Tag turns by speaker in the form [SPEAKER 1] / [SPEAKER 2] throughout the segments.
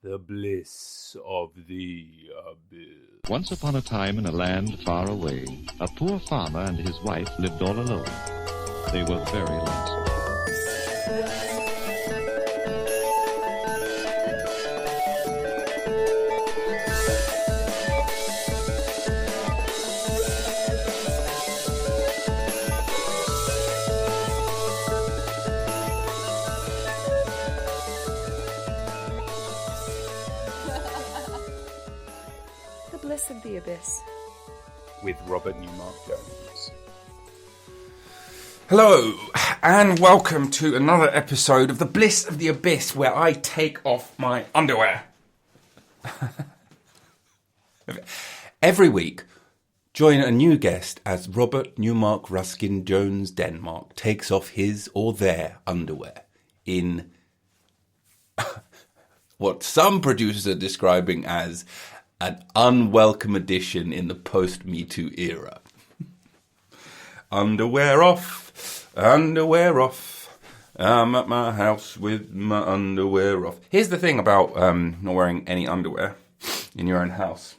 [SPEAKER 1] The bliss of the abyss.
[SPEAKER 2] Once upon a time in a land far away, a poor farmer and his wife lived all alone. They were very lonesome.
[SPEAKER 3] The Bliss of the Abyss.
[SPEAKER 1] With Robert Newmark Jones.
[SPEAKER 4] Hello, and welcome to another episode of The Bliss of the Abyss, where I take off my underwear. Every week, join a new guest as Robert Newmark Ruskin Jones Denmark takes off his or their underwear in what some producers are describing as an unwelcome addition in the post-Me Too era. Underwear off, underwear off. I'm at my house with my underwear off. Here's the thing about not wearing any underwear in your own house.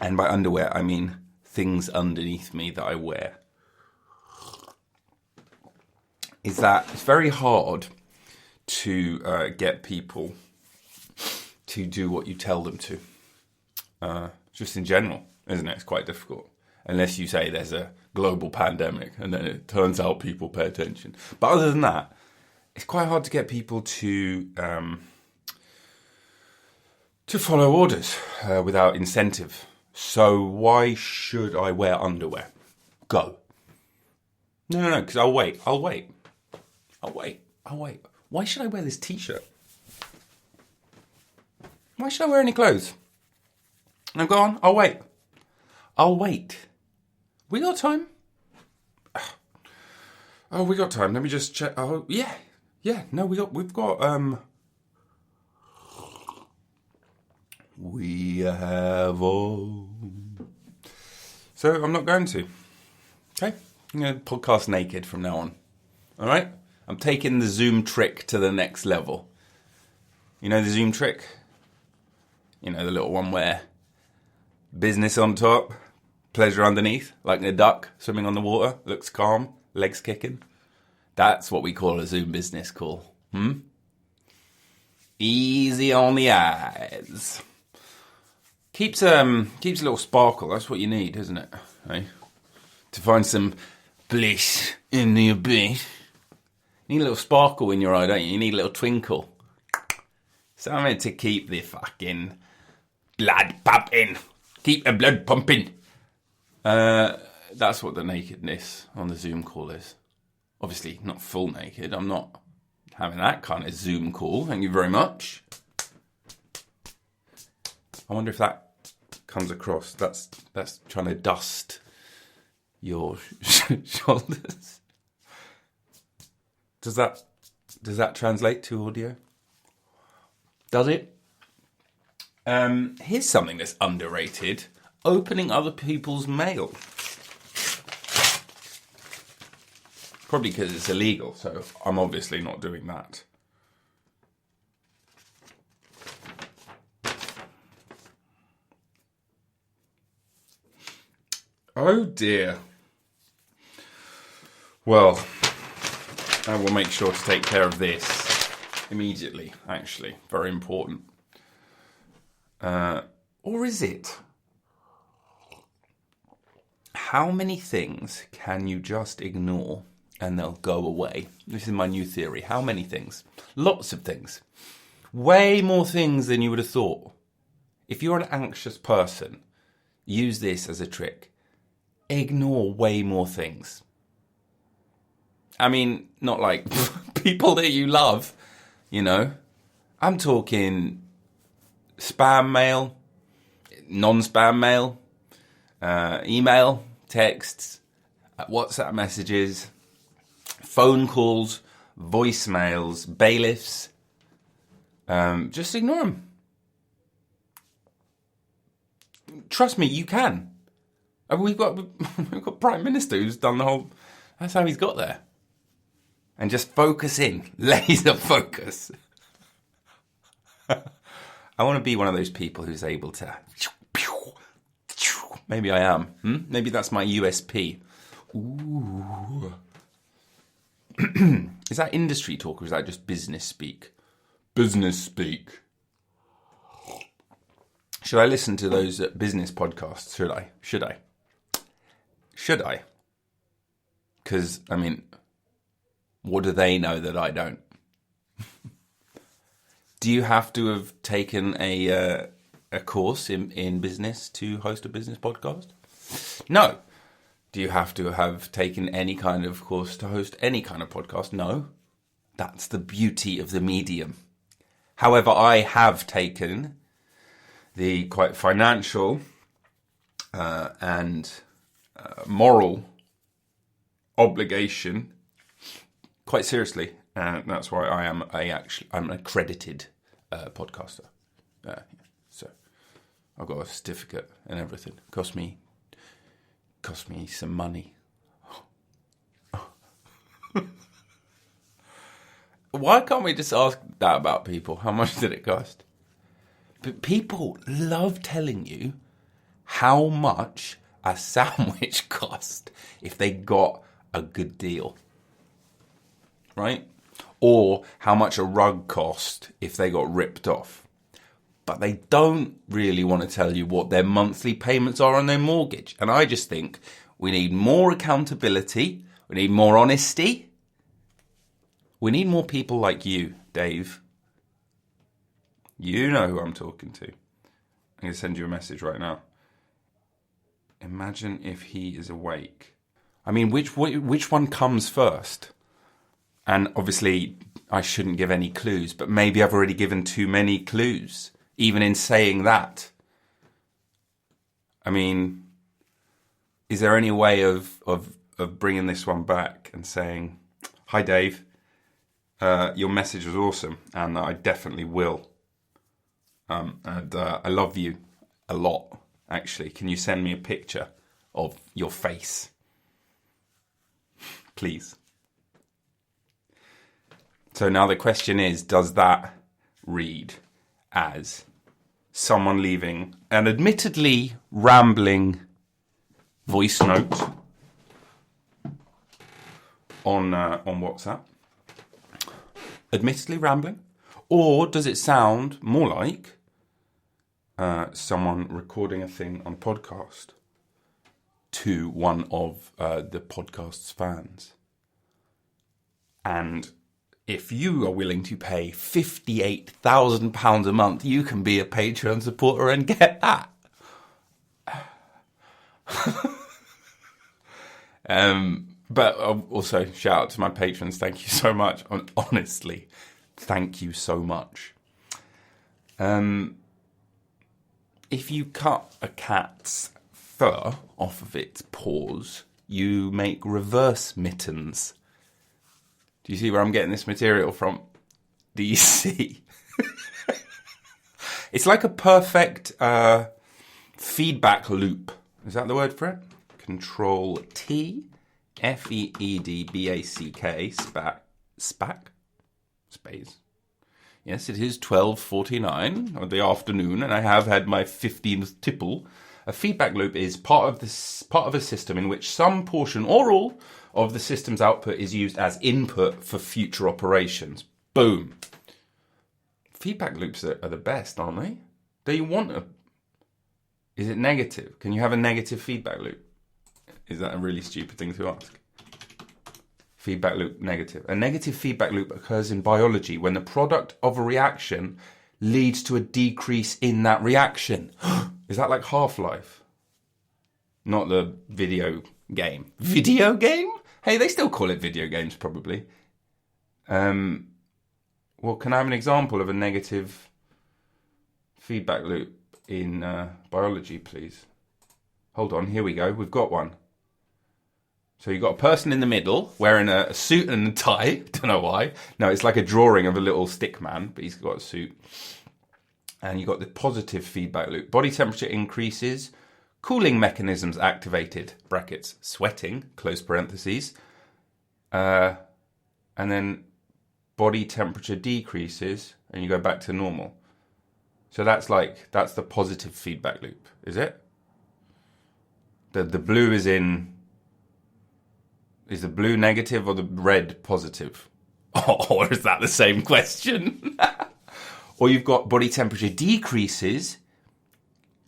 [SPEAKER 4] And by underwear, I mean things underneath me that I wear. Is that it's very hard to get people to do what you tell them to. Just in general, isn't it? It's quite difficult. Unless you say there's a global pandemic and then it turns out people pay attention. But other than that, it's quite hard to get people to follow orders without incentive. So why should I wear underwear? Go. No, because I'll wait. Why should I wear this t-shirt? Why should I wear any clothes? No, go on. I'll wait. We got time? Oh, we got time. Let me just check. Oh, yeah. No, we've got, we have all. So I'm not going to. Okay? I'm going to podcast naked from now on. All right? I'm taking the Zoom trick to the next level. You know the Zoom trick? You know, the little one where business on top, pleasure underneath, like a duck swimming on the water, looks calm, legs kicking. That's what we call a Zoom business call. Easy on the eyes. Keeps a little sparkle. That's what you need, isn't it? Hey? To find some bliss in the abyss. You need a little sparkle in your eye, don't you? You need a little twinkle. Something to keep the fucking blood pumping. Keep the blood pumping. That's what the nakedness on the Zoom call is. Obviously, not full naked. I'm not having that kind of Zoom call. Thank you very much. I wonder if that comes across. That's trying to dust your shoulders. Does that translate to audio? Does it? Here's something that's underrated. Opening other people's mail. Probably because it's illegal, so I'm obviously not doing that. Oh dear. Well, I will make sure to take care of this immediately, actually. Very important. Or is it? How many things can you just ignore and they'll go away? This is my new theory. How many things? Lots of things. Way more things than you would have thought. If you're an anxious person, use this as a trick. Ignore way more things. I mean, not like people that you love, you know. I'm talking spam mail, non-spam mail, email, texts, WhatsApp messages, phone calls, voicemails, bailiffs. Just ignore them. Trust me, you can. We've got Prime Minister who's done the whole. That's how he's got there. And just focus in, laser focus. I want to be one of those people who's able to... Maybe I am. Maybe that's my USP. Ooh. Is that industry talk or is that just business speak? Business speak. Should I listen to those business podcasts? Should I? Because, I mean, what do they know that I don't? Do you have to have taken a course in business to host a business podcast? No. Do you have to have taken any kind of course to host any kind of podcast? No. That's the beauty of the medium. However, I have taken the quite financial and moral obligation quite seriously, and that's why I'm an accredited podcaster. So I've got a certificate and everything. Cost me some money. Why can't we just ask that about people? How much did it cost? But people love telling you how much a sandwich cost if they got a good deal. Right? Or how much a rug cost if they got ripped off. But they don't really want to tell you what their monthly payments are on their mortgage. And I just think we need more accountability. We need more honesty. We need more people like you, Dave. You know who I'm talking to. I'm going to send you a message right now. Imagine if he is awake. I mean, which one comes first? And obviously, I shouldn't give any clues, but maybe I've already given too many clues, even in saying that. I mean, is there any way of bringing this one back and saying, "Hi, Dave, your message was awesome, and I definitely will. And I love you a lot, actually. Can you send me a picture of your face? Please." So now the question is, does that read as someone leaving an admittedly rambling voice note on WhatsApp? Admittedly rambling? Or does it sound more like someone recording a thing on podcast to one of the podcast's fans? And if you are willing to pay £58,000 a month, you can be a Patreon supporter and get that. But also, shout out to my patrons. Thank you so much. Honestly, thank you so much. If you cut a cat's fur off of its paws, you make reverse mittens. Do you see where I'm getting this material from? Do you see? It's like a perfect feedback loop. Is that the word for it? Control T, FEEDBACK, space. Yes, it is 12:49 of the afternoon, and I have had my 15th tipple. A feedback loop is part of a system in which some portion or all of the system's output is used as input for future operations. Boom. Feedback loops are the best, aren't they? Do you want a... Is it negative? Can you have a negative feedback loop? Is that a really stupid thing to ask? Feedback loop negative. A negative feedback loop occurs in biology when the product of a reaction leads to a decrease in that reaction. Is that like Half-Life? Not the video game. Video game? Hey, they still call it video games, probably. Well, can I have an example of a negative feedback loop in biology, please? Hold on, here we go. We've got one. So you've got a person in the middle wearing a suit and a tie. Don't know why. No, it's like a drawing of a little stick man, but he's got a suit. And you've got the positive feedback loop. Body temperature increases. Cooling mechanisms activated, brackets, sweating, close parentheses. And then body temperature decreases and you go back to normal. So that's the positive feedback loop, is it? The blue is the blue negative or the red positive? Or is that the same question? Or you've got body temperature decreases,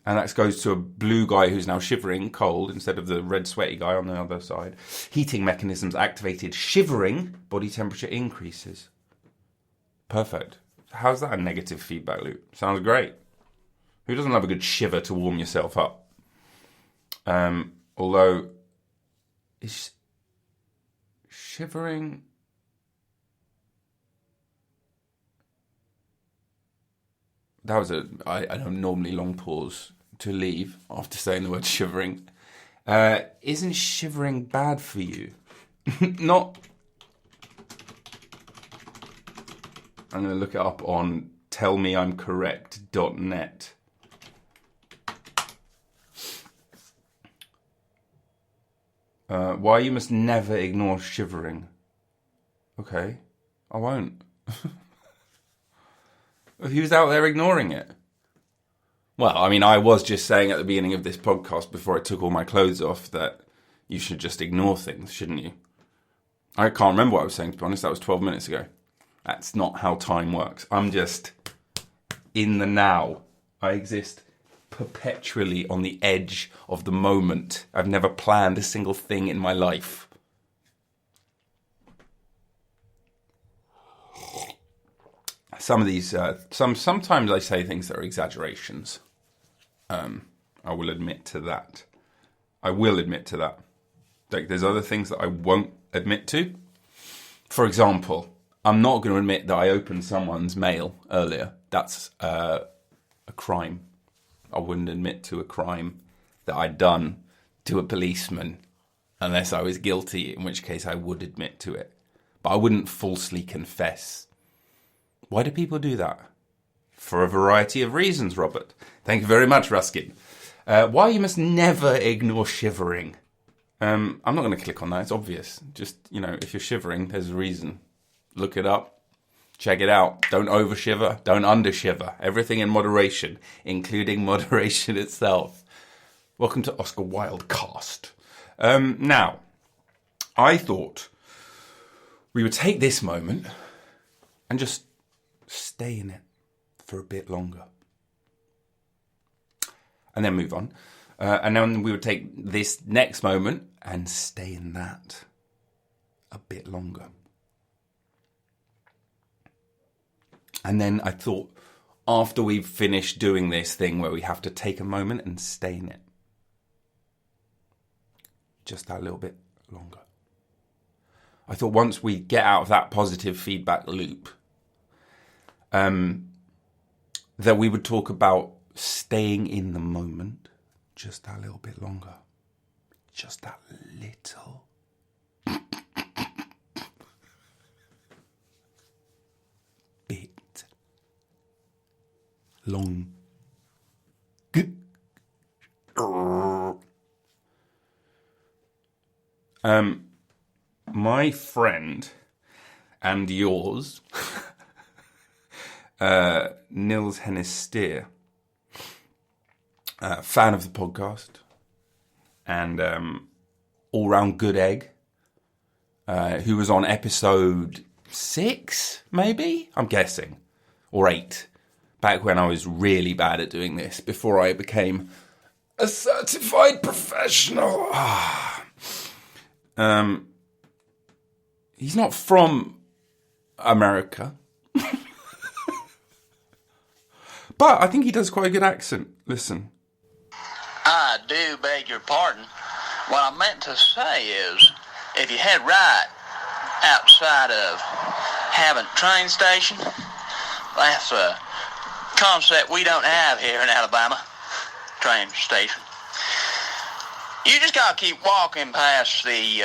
[SPEAKER 4] and that goes to a blue guy who's now shivering, cold, instead of the red sweaty guy on the other side. Heating mechanisms activated, shivering, body temperature increases. Perfect. How's that a negative feedback loop? Sounds great. Who doesn't love a good shiver to warm yourself up? Although, is shivering... That was I don't normally long pause to leave after saying the word shivering. Isn't shivering bad for you? Not... I'm going to look it up on tellmeimcorrect.net. Why you must never ignore shivering. Okay, I won't. Who's out there ignoring it? Well, I mean, I was just saying at the beginning of this podcast, before I took all my clothes off, that you should just ignore things, shouldn't you? I can't remember what I was saying, to be honest. That was 12 minutes ago. That's not how time works. I'm just in the now. I exist perpetually on the edge of the moment. I've never planned a single thing in my life. Some of these, sometimes I say things that are exaggerations. I will admit to that. Like, there's other things that I won't admit to. For example, I'm not going to admit that I opened someone's mail earlier. That's a crime. I wouldn't admit to a crime that I'd done to a policeman unless I was guilty, in which case I would admit to it. But I wouldn't falsely confess. Why do people do that? For a variety of reasons, Robert. Thank you very much, Ruskin. Why you must never ignore shivering. I'm not going to click on that. It's obvious. Just, if you're shivering, there's a reason. Look it up. Check it out. Don't over shiver. Don't under shiver. Everything in moderation, including moderation itself. Welcome to Oscar Wilde Cast. Now, I thought we would take this moment and just stay in it for a bit longer. And then move on. And then we would take this next moment and stay in that a bit longer. And then I thought, after we've finished doing this thing where we have to take a moment and stay in it, just that little bit longer. I thought once we get out of that positive feedback loop, that we would talk about staying in the moment just that little bit longer. Just that little. bit. Long. My friend and yours, Nils Hennisteer, fan of the podcast and all-round good egg, who was on episode 6, maybe? I'm guessing. Or 8. Back when I was really bad at doing this, before I became a certified professional. He's not from America. But I think he does quite a good accent. Listen.
[SPEAKER 5] I do beg your pardon. What I meant to say is, if you head right outside of Havant train station, that's a concept we don't have here in Alabama, train station. You just gotta keep walking past the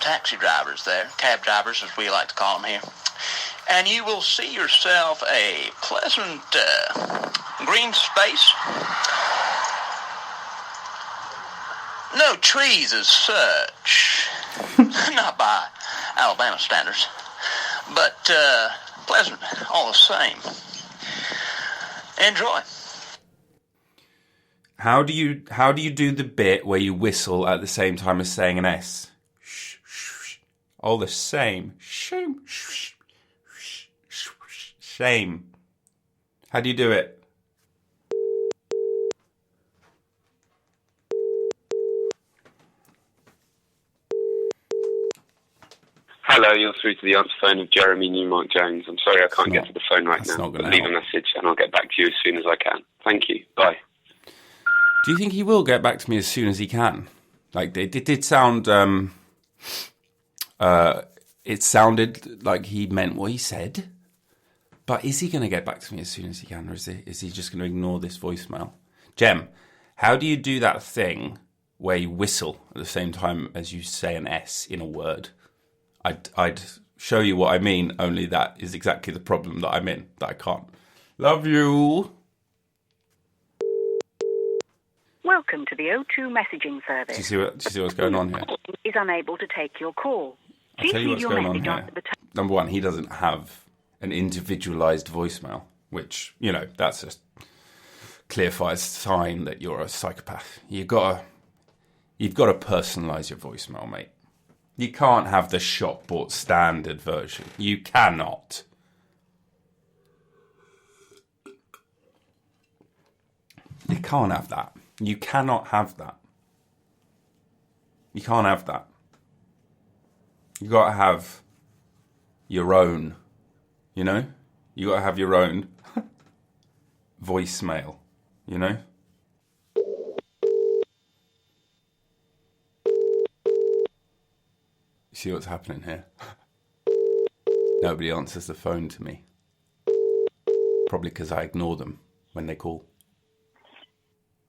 [SPEAKER 5] taxi drivers there, cab drivers as we like to call them here, and you will see yourself a pleasant green space. No trees as such, not by Alabama standards, but pleasant all the same. Enjoy.
[SPEAKER 4] How do you do the bit where you whistle at the same time as saying an S? Shh, shh, all the same. Shame. Shh, shh, shh, shame. How do you do it?
[SPEAKER 6] Hello, you're through to the answer phone of Jeremy Newmark Jones. I'm sorry I can't get to the phone right now, but leave a message and I'll get back to you as soon as I can. Thank you. Bye.
[SPEAKER 4] Do you think he will get back to me as soon as he can? Like, it did sound... it sounded like he meant what he said. But is he going to get back to me as soon as he can? Or is he just going to ignore this voicemail? Jem, how do you do that thing where you whistle at the same time as you say an S in a word? I'd show you what I mean, only that is exactly the problem that I'm in, that I can't. Love you.
[SPEAKER 7] Welcome to the O2 messaging service.
[SPEAKER 4] Do you see what's going on here?
[SPEAKER 7] Is unable to take your call.
[SPEAKER 4] I'll tell you what's going on here. Number one, he doesn't have an individualised voicemail, which, you know, that's a clear-fire sign that you're a psychopath. You've got to personalise your voicemail, mate. You can't have the shop-bought standard version. You cannot. You can't have that. You cannot have that. You can't have that. You got to have your own, you know? You got to have your own voicemail, you know? You see what's happening here? Nobody answers the phone to me. Probably because I ignore them when they call.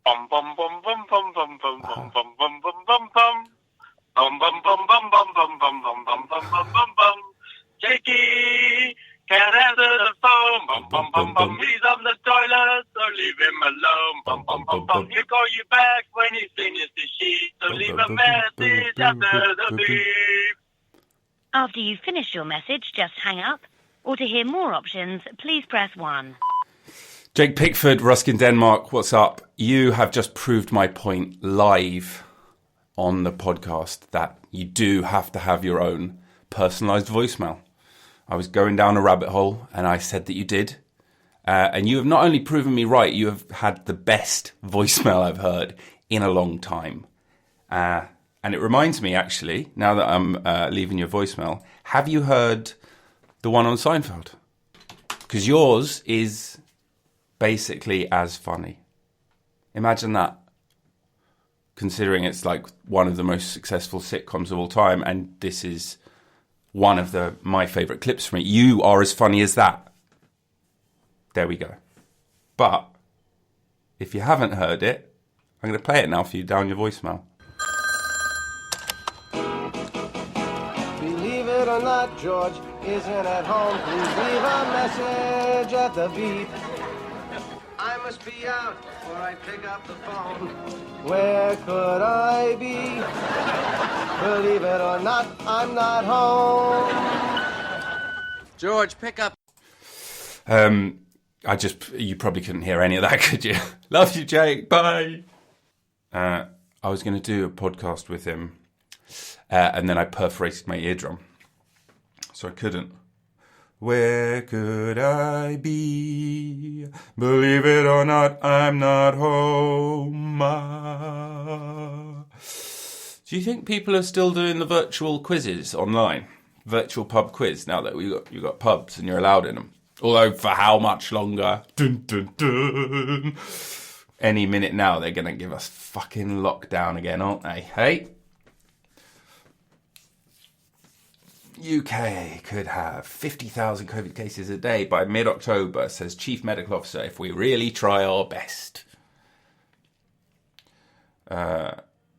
[SPEAKER 8] Bum bum bum bum bum bum bum bum bum bum bum bum bum. Bum bum bum bum bum bum bum bum bum bum bum bum bum. Jakey can't answer the phone. Bum bum bum bum. He's on the toilet, so leave him alone. Bum bum bum bum. He'll call you back when he finishes the sheet. So leave a message after the beep.
[SPEAKER 9] After you've finished your message, just hang up. Or to hear more options, please press 1.
[SPEAKER 4] Jake Pickford, Ruskin, Denmark, what's up? You have just proved my point live on the podcast that you do have to have your own personalised voicemail. I was going down a rabbit hole and I said that you did. And you have not only proven me right, you have had the best voicemail I've heard in a long time. And it reminds me, actually, now that I'm leaving your voicemail, have you heard the one on Seinfeld? Because yours is basically as funny. Imagine that. Considering it's like one of the most successful sitcoms of all time, and this is one of my favourite clips from it. You are as funny as that. There we go. But if you haven't heard it, I'm going to play it now for you down your voicemail.
[SPEAKER 10] Believe it or not, George isn't at home. Please leave a message at the beep. I must be out before I pick up the phone. Where could I be? Believe it or not, I'm not home.
[SPEAKER 11] George, pick up.
[SPEAKER 4] You probably couldn't hear any of that, could you? Love you, Jake. Bye. I was going to do a podcast with him, and then I perforated my eardrum, so I couldn't. Where could I be? Believe it or not, I'm not home. Do you think people are still doing the virtual quizzes online? Virtual pub quiz, now that you've got pubs and you're allowed in them. Although, for how much longer? Dun, dun, dun. Any minute now, they're going to give us fucking lockdown again, aren't they? Hey? UK could have 50,000 COVID cases a day by mid-October, says Chief Medical Officer, if we really try our best.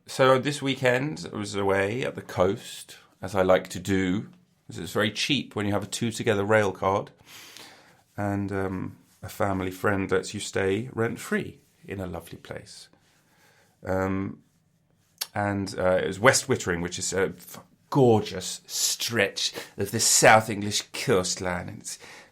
[SPEAKER 4] So this weekend, I was away at the coast, as I like to do. It's very cheap when you have a two-together rail card. And a family friend lets you stay rent-free in a lovely place. And it was West Wittering, which is a gorgeous stretch of the South English coastline. And it's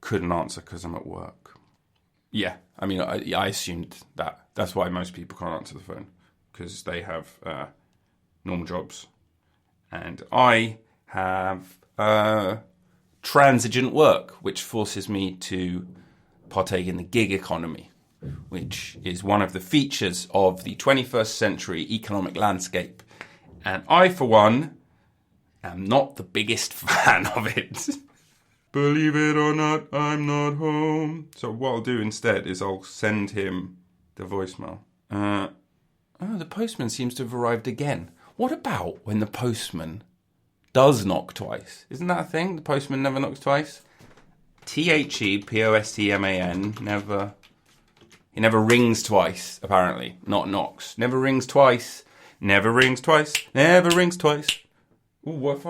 [SPEAKER 4] couldn't answer because I'm at work. Yeah, I mean, I assumed that. That's why most people can't answer the phone, because they have normal jobs. And I have transigent work, which forces me to partake in the gig economy, which is one of the features of the 21st century economic landscape. And I, for one, am not the biggest fan of it. Believe it or not, I'm not home. So what I'll do instead is I'll send him the voicemail. The postman seems to have arrived again. What about when the postman does knock twice? Isn't that a thing? The postman never knocks twice? THEPOSTMAN never... He never rings twice, apparently. Not knocks. Never rings twice. Never rings twice. Never rings twice. Ooh, what if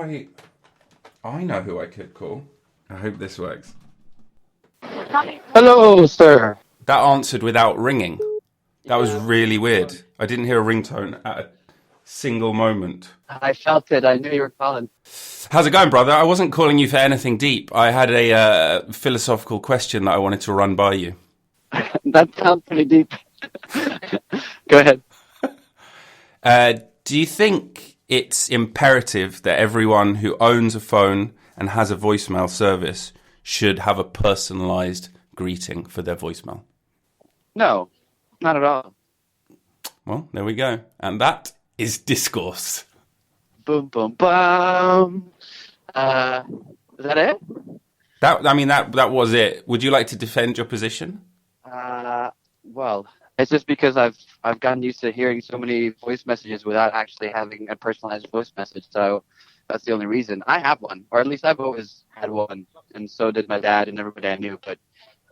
[SPEAKER 4] I know who I could call. I hope this works.
[SPEAKER 12] Hello, sir.
[SPEAKER 4] That answered without ringing. That was really weird. I didn't hear a ringtone at a single moment.
[SPEAKER 12] I felt it. I knew you were calling.
[SPEAKER 4] How's it going, brother? I wasn't calling you for anything deep. I had a philosophical question that I wanted to run by you.
[SPEAKER 12] That sounds pretty deep. Go ahead.
[SPEAKER 4] Do you think it's imperative that everyone who owns a phone and has a voicemail service should have a personalised greeting for their voicemail?
[SPEAKER 12] No, not at all.
[SPEAKER 4] Well, there we go. And that is discourse.
[SPEAKER 12] Boom, boom, boom. Is that it?
[SPEAKER 4] That was it. Would you like to defend your position?
[SPEAKER 12] Well, it's just because I've gotten used to hearing so many voice messages without actually having a personalized voice message. So that's the only reason. I have one, or at least I've always had one, and so did my dad and everybody I knew. But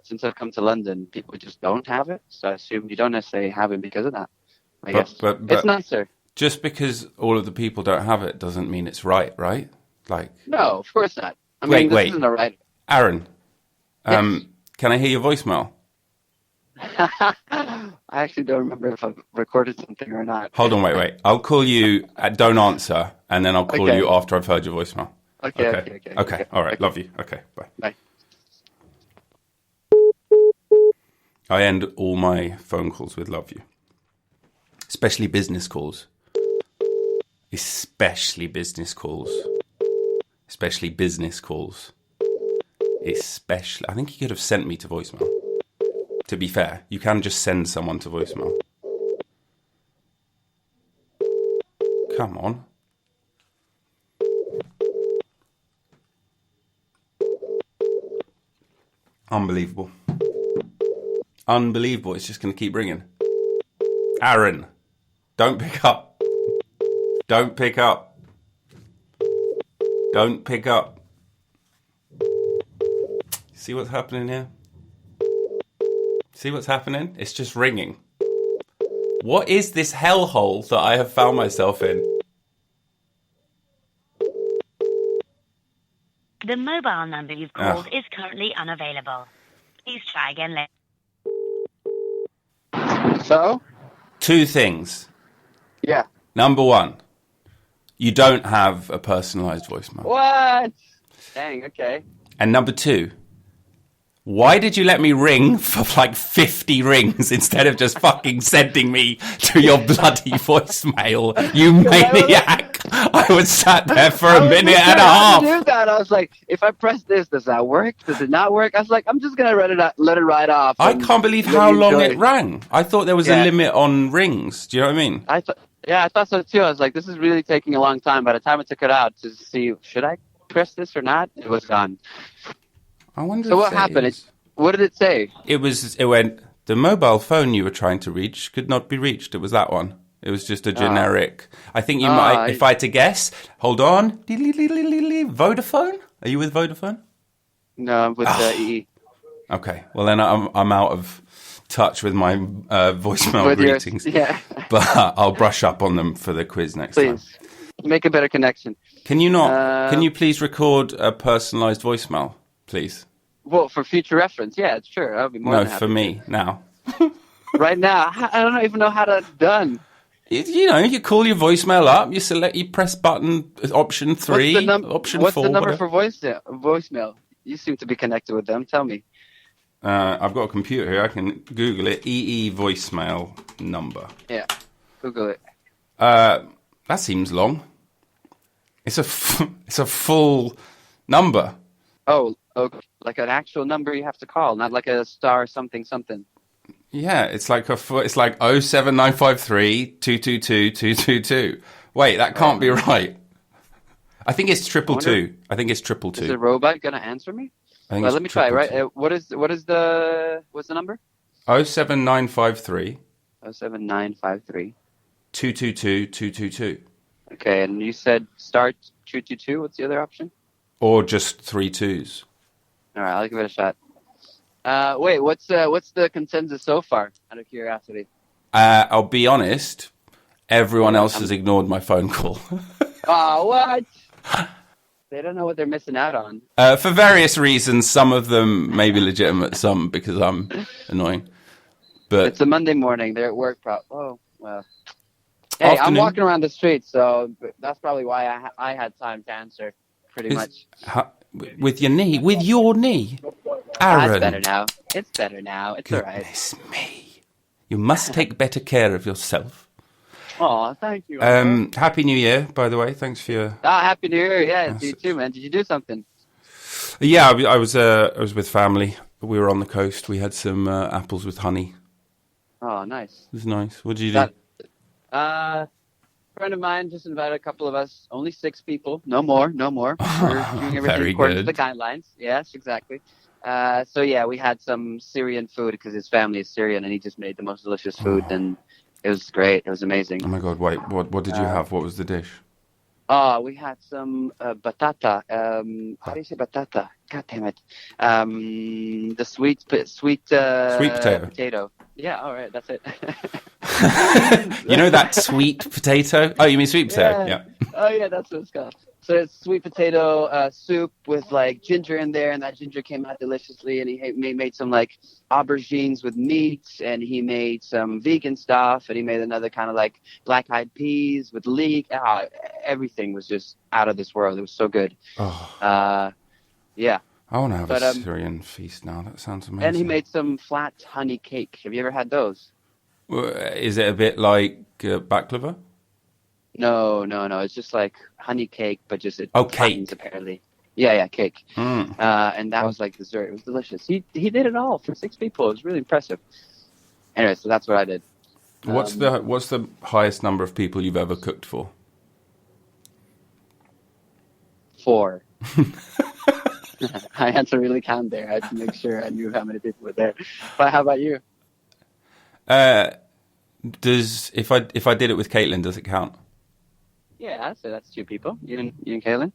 [SPEAKER 12] since I've come to London, people just don't have it. So I assume you don't necessarily have it because of that. I guess. But it's nicer.
[SPEAKER 4] Just because all of the people don't have it doesn't mean it's right? Like,
[SPEAKER 12] no, of course not. This isn't a right.
[SPEAKER 4] Aaron,
[SPEAKER 12] Yes.
[SPEAKER 4] Can I hear your voicemail?
[SPEAKER 12] I actually don't remember if I've recorded something or not.
[SPEAKER 4] Hold on, wait. I'll call you. Don't answer, and then I'll call you after I've heard your voicemail. Okay. All right. Love you. Okay. Bye.
[SPEAKER 12] Bye.
[SPEAKER 4] I end all my phone calls with "love you," especially business calls. Especially business calls. I think he could have sent me to voicemail. To be fair, you can just send someone to voicemail. Come on. Unbelievable. It's just going to keep ringing. Aaron, don't pick up. Don't pick up. See what's happening here? See what's happening? It's just ringing. What is this hellhole that I have found myself in?
[SPEAKER 9] The mobile number you've called is currently unavailable. Please try again later.
[SPEAKER 12] So?
[SPEAKER 4] 2 things.
[SPEAKER 12] Yeah.
[SPEAKER 4] Number 1, you don't have a personalised voicemail.
[SPEAKER 12] What? Dang, okay.
[SPEAKER 4] And number 2, why did you let me ring for like 50 rings instead of just fucking sending me to your bloody voicemail, you maniac? I was sat there for a minute and a half.
[SPEAKER 12] I do that. I was like, if I press this, does that work? Does it not work? I was like, I'm just going to let it ride off.
[SPEAKER 4] I can't believe how long it rang. I thought there was a limit on rings. Do you know what I mean?
[SPEAKER 12] I thought so too. I was like, this is really taking a long time. By the time I took it out to see, should I press this or not? It was gone.
[SPEAKER 4] I wonder.
[SPEAKER 12] So what happened? What did it say?
[SPEAKER 4] It went, the mobile phone you were trying to reach could not be reached. It was that one. It was just a generic. I think you might, if I had to guess, hold on. Vodafone? Are you with Vodafone?
[SPEAKER 12] No, I'm with EE.
[SPEAKER 4] Okay. Well, then I'm out of touch with my voicemail greetings. But I'll brush up on them for the quiz next time.
[SPEAKER 12] Please. Make a better connection.
[SPEAKER 4] Can you not? Can you please record a personalised voicemail, please?
[SPEAKER 12] Well, for future reference, yeah, sure. I'll be more than happy.
[SPEAKER 4] No, for me, now.
[SPEAKER 12] Right now? I don't even know how that's done.
[SPEAKER 4] You call your voicemail up, you press button option 3, option 4.
[SPEAKER 12] What's the number for voicemail? You seem to be connected with them. Tell me.
[SPEAKER 4] I've got a computer here. I can Google it. EE voicemail number.
[SPEAKER 12] Yeah, Google it.
[SPEAKER 4] That seems long. It's a full number.
[SPEAKER 12] Oh, okay. Like an actual number you have to call, not like a star something something.
[SPEAKER 4] Yeah, it's like it's like 07953 222 222. Wait, that can't be right. I think it's 222. I think it's 222.
[SPEAKER 12] Is the robot gonna answer me? Well, let me try. Right? What's the number?
[SPEAKER 4] 07953
[SPEAKER 12] 07953
[SPEAKER 4] 222 222.
[SPEAKER 12] Okay, and you said start 222. What's the other option?
[SPEAKER 4] Or just 3 2s.
[SPEAKER 12] All right, I'll give it a shot. Wait, what's the consensus so far? Out of curiosity.
[SPEAKER 4] I'll be honest. Everyone else has ignored my phone call.
[SPEAKER 12] Oh, what? They don't know what they're missing out on.
[SPEAKER 4] For various reasons, some of them may be legitimate, some because I'm annoying. But
[SPEAKER 12] it's a Monday morning. They're at work. Oh, well. Hey,
[SPEAKER 4] Afternoon.
[SPEAKER 12] I'm walking around the street, so that's probably why I had time to answer. Pretty much.
[SPEAKER 4] With your knee, Aaron.
[SPEAKER 12] It's better now. It's all right.
[SPEAKER 4] Goodness me! You must take better care of yourself.
[SPEAKER 12] Oh, thank you.
[SPEAKER 4] Happy New Year, by the way. Thanks for your.
[SPEAKER 12] Happy New Year! Yeah, to you too, man. Did you do something?
[SPEAKER 4] Yeah, I was with family. We were on the coast. We had some apples with honey.
[SPEAKER 12] Oh, nice.
[SPEAKER 4] It was nice. What did you do?
[SPEAKER 12] A friend of mine just invited a couple of us. Only 6 people. No more. We're doing everything according to the guidelines. Yes, exactly. So yeah, we had some Syrian food because his family is Syrian, and he just made the most delicious food, and it was great. It was amazing.
[SPEAKER 4] Oh my God! Wait, what did you have? What was the dish?
[SPEAKER 12] We had some batata. How do you say batata? God damn it! The sweet potato. Yeah, all right, that's it.
[SPEAKER 4] You know that sweet potato? Oh, you mean sweet potato? Yeah.
[SPEAKER 12] Oh yeah, that's what it's called. So it's sweet potato soup with like ginger in there, and that ginger came out deliciously. And he made some like aubergines with meat, and he made some vegan stuff, and he made another kind of like black-eyed peas with leek. Everything was just out of this world. It was so good.
[SPEAKER 4] Oh.
[SPEAKER 12] Yeah.
[SPEAKER 4] I want to have a Syrian feast now. That sounds amazing.
[SPEAKER 12] And he made some flat honey cake. Have you ever had those?
[SPEAKER 4] Is it a bit like baklava?
[SPEAKER 12] No. It's just like honey cake, but just it
[SPEAKER 4] cake
[SPEAKER 12] apparently. Yeah, cake.
[SPEAKER 4] Mm.
[SPEAKER 12] And that was like dessert. It was delicious. He did it all for 6 people. It was really impressive. Anyway, so that's what I did.
[SPEAKER 4] What's the highest number of people you've ever cooked for?
[SPEAKER 12] 4. I had to really count there. I had to make sure I knew how many people were there. But how about you?
[SPEAKER 4] If I did it with Caitlin, does it count?
[SPEAKER 12] Yeah, so that's 2 people. You and Caitlin?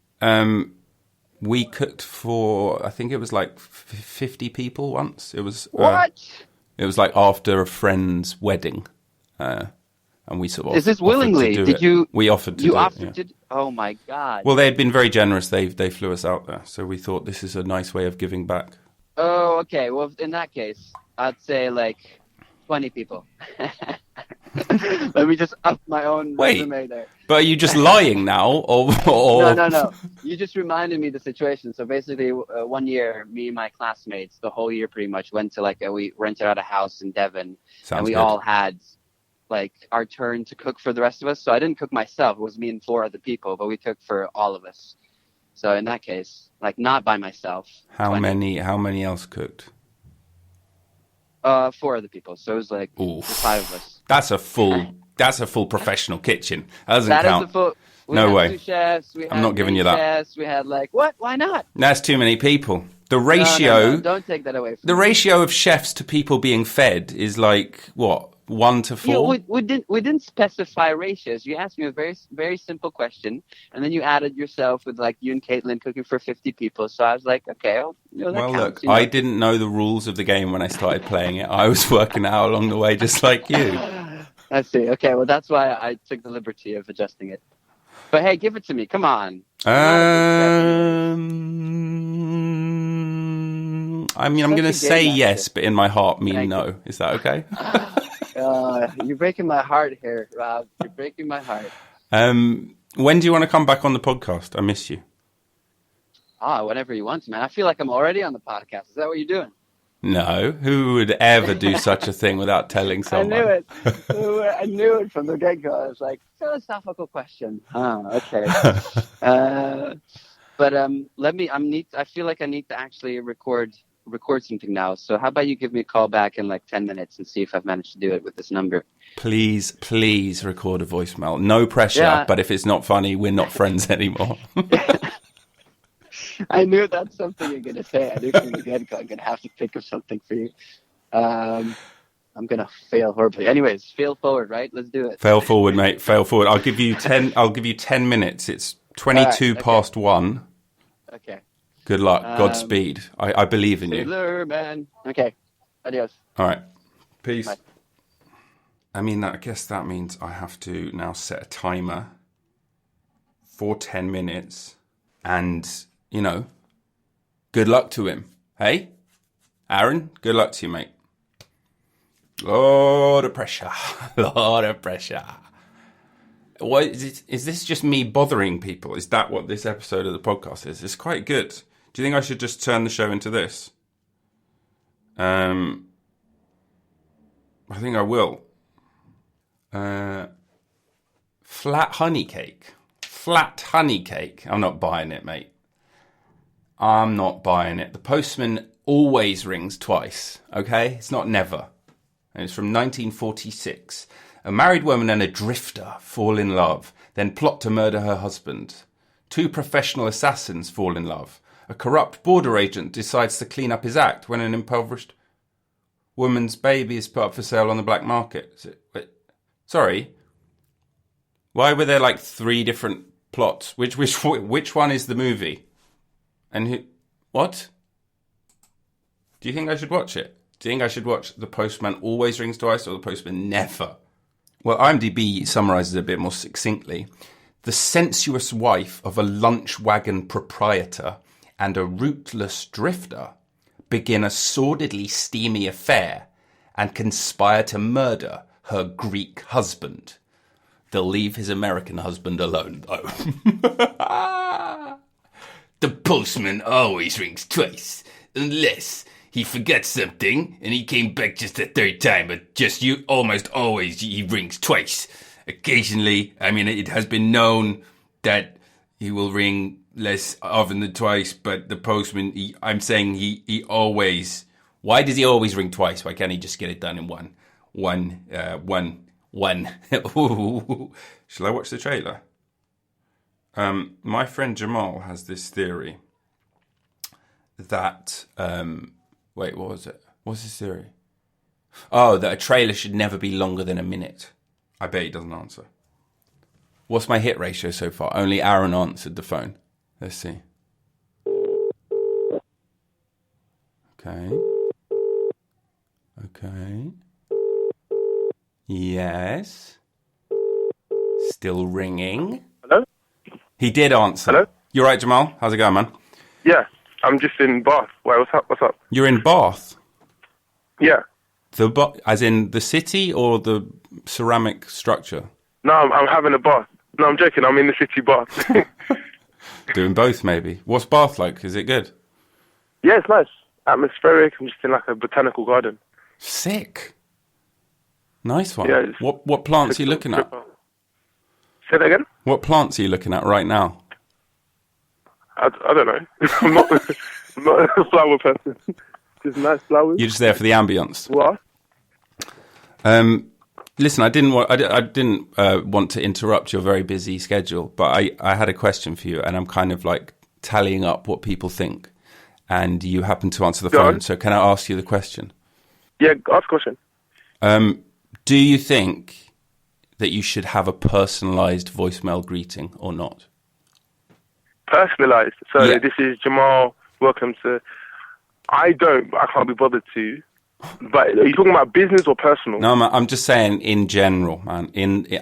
[SPEAKER 4] We cooked for, I think it was like 50 people once. It was
[SPEAKER 12] what?
[SPEAKER 4] It was like after a friend's wedding, and we sort of.
[SPEAKER 12] Is this willingly?
[SPEAKER 4] We offered to.
[SPEAKER 12] You
[SPEAKER 4] do
[SPEAKER 12] offered
[SPEAKER 4] it,
[SPEAKER 12] to? Oh my God!
[SPEAKER 4] Well, they had been very generous. They flew us out there, so we thought this is a nice way of giving back.
[SPEAKER 12] Oh, okay. Well, in that case, I'd say like 20 people. Let me just up my own resume there.
[SPEAKER 4] But are you just lying now, or?
[SPEAKER 12] No. You just reminded me of the situation. So basically, one year, me and my classmates, the whole year pretty much, went to we rented out a house in Devon, and we all had like our turn to cook for the rest of us. So I didn't cook myself; it was me and 4 other people, but we cooked for all of us. So in that case, like not by myself.
[SPEAKER 4] How many else cooked?
[SPEAKER 12] 4 other people. So it was like 5 of us.
[SPEAKER 4] That's a full professional kitchen. That doesn't count.
[SPEAKER 12] Is a full.
[SPEAKER 4] No way.
[SPEAKER 12] 2 chefs.
[SPEAKER 4] I'm not giving you that.
[SPEAKER 12] Chefs. We had like what? Why not?
[SPEAKER 4] That's too many people. The ratio.
[SPEAKER 12] No, don't take that away from
[SPEAKER 4] the
[SPEAKER 12] me.
[SPEAKER 4] ratio of chefs to people being fed is like what? 1 to 4?
[SPEAKER 12] Yeah, we didn't specify ratios. You asked me a very, very simple question, and then you added yourself with like you and Caitlin cooking for 50 people. So I was like, okay, that counts,
[SPEAKER 4] look, I didn't know the rules of the game when I started playing it. I was working out along the way just like you.
[SPEAKER 12] I see. Okay, well, that's why I took the liberty of adjusting it. But hey, give it to me. Come on.
[SPEAKER 4] I mean, I'm going to say yes, but in my heart mean no. Is that okay?
[SPEAKER 12] You're breaking my heart here, Rob. You're breaking my heart.
[SPEAKER 4] When do you want to come back on the podcast? I miss you.
[SPEAKER 12] Whenever you want to, man. I feel like I'm already on the podcast. Is that what you're doing?
[SPEAKER 4] No, who would ever do such a thing without telling someone?
[SPEAKER 12] I knew it. I knew it from the get-go. I was like, philosophical question. Okay. But I feel like I need to actually record something now. So how about you give me a call back in like 10 minutes and see if I've managed to do it with this number.
[SPEAKER 4] Please record a voicemail. No pressure, but if it's not funny, we're not friends anymore.
[SPEAKER 12] I knew that's something you're going to say. I knew from the get-go I'm going to have to think of something for you. I'm going to fail horribly. Anyways, fail forward, right? Let's do it.
[SPEAKER 4] Fail forward, mate. Fail forward. I'll give you 10 minutes. It's 22 past 1.
[SPEAKER 12] Okay.
[SPEAKER 4] Good luck. Godspeed. I believe in you.
[SPEAKER 12] Sailor man. Okay. Adios.
[SPEAKER 4] All right. Peace.
[SPEAKER 12] Bye.
[SPEAKER 4] I mean, I guess that means I have to now set a timer for 10 minutes and, good luck to him. Hey, Aaron, good luck to you, mate. Lot of pressure. Lot of pressure. What is this just me bothering people? Is that what this episode of the podcast is? It's quite good. Do you think I should just turn the show into this? I think I will. Flat honey cake. Flat honey cake. I'm not buying it, mate. I'm not buying it. The postman always rings twice, okay? It's not never. And it's from 1946. A married woman and a drifter fall in love, then plot to murder her husband. 2 professional assassins fall in love. A corrupt border agent decides to clean up his act when an impoverished woman's baby is put up for sale on the black market. Sorry? Why were there like 3 different plots? Which one is the movie? And who? What? Do you think I should watch it? Do you think I should watch The Postman Always Rings Twice or The Postman Never? Well, IMDb summarizes it a bit more succinctly. The sensuous wife of a lunch wagon proprietor and a rootless drifter begin a sordidly steamy affair and conspire to murder her Greek husband. They'll leave his American husband alone, though. The postman always rings twice, unless he forgets something and he came back just the 3rd time, but almost always he rings twice. Occasionally, it has been known that he will ring less often than twice, but the postman, he always... Why does he always ring twice? Why can't he just get it done in one? Shall I watch the trailer? My friend Jamal has this theory that... wait, what was it? What's his theory? Oh, that a trailer should never be longer than a minute. I bet he doesn't answer. What's my hit ratio so far? Only Aaron answered the phone. Let's see. Okay. Yes. Still ringing.
[SPEAKER 13] Hello?
[SPEAKER 4] He did answer.
[SPEAKER 13] Hello?
[SPEAKER 4] You right, Jamal? How's it going, man?
[SPEAKER 13] Yeah, I'm just in Bath. Wait, what's up?
[SPEAKER 4] You're in Bath?
[SPEAKER 13] Yeah.
[SPEAKER 4] As in the city or the ceramic structure?
[SPEAKER 13] No, I'm having a bath. No, I'm joking. I'm in the city bath.
[SPEAKER 4] Doing both, maybe. What's Bath like? Is it good?
[SPEAKER 13] Yeah, it's nice. Atmospheric. I'm just in like a botanical garden.
[SPEAKER 4] Sick. Nice one.
[SPEAKER 13] Yeah,
[SPEAKER 4] what plants are you looking at?
[SPEAKER 13] Say that again?
[SPEAKER 4] What plants are you looking at right now?
[SPEAKER 13] I don't know. I'm not a flower person. Just nice flowers.
[SPEAKER 4] You're just there for the ambience.
[SPEAKER 13] What?
[SPEAKER 4] Listen, I didn't want to interrupt your very busy schedule, but I had a question for you, and I'm kind of like tallying up what people think, and you happen to answer the phone. So can I ask you the question?
[SPEAKER 13] Yeah, ask a question.
[SPEAKER 4] Do you think that you should have a personalised voicemail greeting or not?
[SPEAKER 13] Personalised? So This is Jamal. Welcome to... I can't be bothered to. But are you talking about business or personal?
[SPEAKER 4] No, I'm just saying in general, man.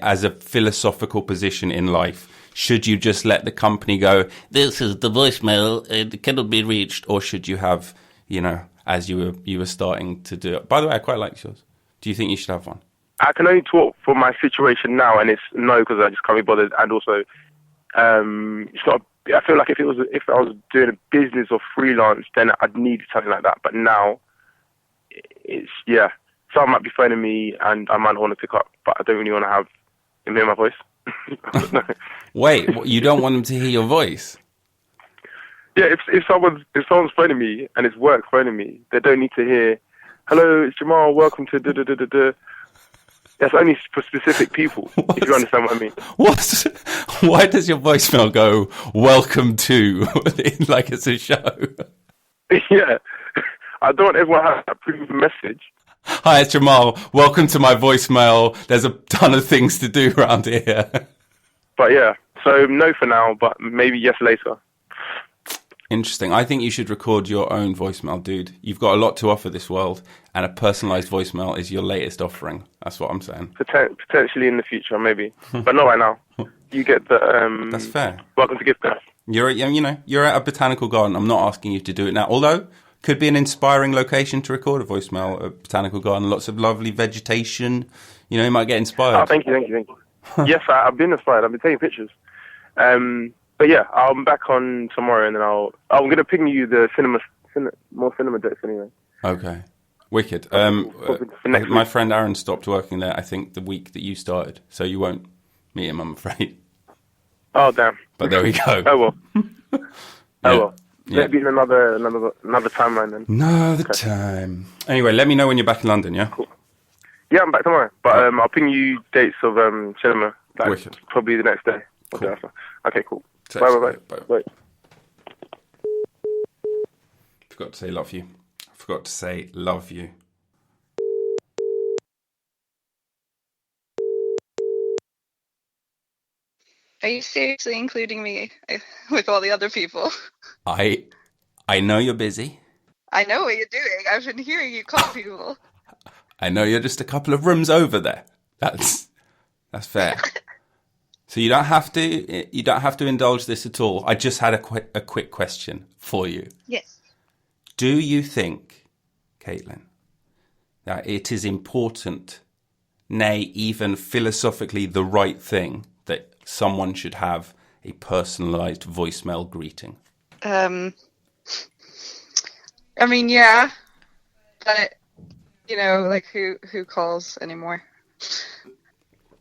[SPEAKER 4] As a philosophical position in life, should you just let the company go, this is the voicemail, it cannot be reached, or should you have, as you were starting to do it? By the way, I quite like yours. Do you think you should have one?
[SPEAKER 13] I can only talk for my situation now, and it's no, because I just can't be bothered. And also, it's I feel like if I was doing a business or freelance, then I'd need something like that. But now, someone might be phoning me and I might want to pick up, but I don't really want to have him hear my voice.
[SPEAKER 4] Wait, you don't want them to hear your voice?
[SPEAKER 13] Yeah, if someone's phoning me and it's work phoning me, they don't need to hear, "Hello, it's Jamal. Welcome to da da da da da." That's only for specific people. If you understand what I mean.
[SPEAKER 4] Why does your voicemail go "Welcome to" like it's a show?
[SPEAKER 13] Yeah, I don't want everyone to have that proof message.
[SPEAKER 4] Hi, it's Jamal. Welcome to my voicemail. There's a ton of things to do around here.
[SPEAKER 13] But yeah, so no for now, but maybe yes later.
[SPEAKER 4] Interesting. I think you should record your own voicemail, dude. You've got a lot to offer this world, and a personalised voicemail is your latest offering. That's what I'm saying.
[SPEAKER 13] Potentially in the future, maybe, but not right now. You get the.
[SPEAKER 4] That's fair.
[SPEAKER 13] Welcome to gift card.
[SPEAKER 4] You're at a botanical garden. I'm not asking you to do it now, although could be an inspiring location to record a voicemail. A botanical garden, lots of lovely vegetation. You might get inspired.
[SPEAKER 13] Oh, thank you. Yes, I've been inspired. I've been taking pictures. But yeah, I'm back on tomorrow, and then I'm going to ping you the more cinema dates anyway.
[SPEAKER 4] Okay, wicked. My friend Aaron stopped working there, I think, the week that you started, so you won't meet him, I'm afraid.
[SPEAKER 13] Oh damn!
[SPEAKER 4] But there we go.
[SPEAKER 13] Oh well.
[SPEAKER 4] Yeah.
[SPEAKER 13] Oh well. Maybe in another timeline then.
[SPEAKER 4] Another time. Anyway, let me know when you're back in London. Yeah.
[SPEAKER 13] Cool. Yeah, I'm back tomorrow, but I'll ping you dates of cinema.
[SPEAKER 4] Wicked.
[SPEAKER 13] Probably the next day.
[SPEAKER 4] Cool.
[SPEAKER 13] Okay, cool. Bye.
[SPEAKER 4] Forgot to say love you.
[SPEAKER 14] Are you seriously including me with all the other people?
[SPEAKER 4] I know you're busy.
[SPEAKER 14] I know what you're doing. I've been hearing you call people.
[SPEAKER 4] I know you're just a couple of rooms over there. That's fair. So you don't have to indulge this at all. I just had a quick question for you.
[SPEAKER 14] Yes.
[SPEAKER 4] Do you think, Caitlin, that it is important, nay, even philosophically the right thing, that someone should have a personalised voicemail greeting?
[SPEAKER 14] I mean, yeah, but like who calls anymore?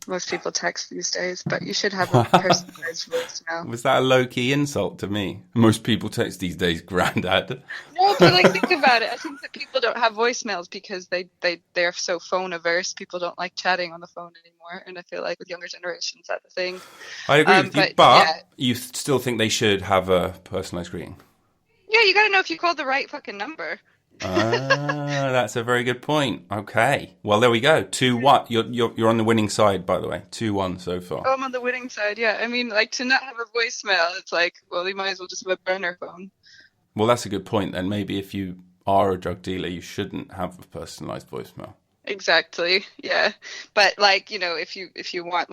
[SPEAKER 14] Most people text these days, but you should have a personalized voicemail.
[SPEAKER 4] Was that a low-key insult to me? Most people text these days, Grandad.
[SPEAKER 14] No, but think about it. I think that people don't have voicemails because they're so phone averse. People don't like chatting on the phone anymore, and I feel like with younger generations that's a thing.
[SPEAKER 4] I agree with you, but you still think they should have a personalized greeting?
[SPEAKER 14] Yeah, you got to know if you called the right fucking number.
[SPEAKER 4] That's a very good point. Okay, well there we go. 2-1. You're on the winning side, by the way. 2-1 so far.
[SPEAKER 14] Oh, I'm on the winning side. Yeah, I mean, to not have a voicemail, it's like, well, you might as well just have a burner phone.
[SPEAKER 4] Well, that's a good point. Then maybe if you are a drug dealer, you shouldn't have a personalized voicemail.
[SPEAKER 14] Exactly. Yeah, but if you want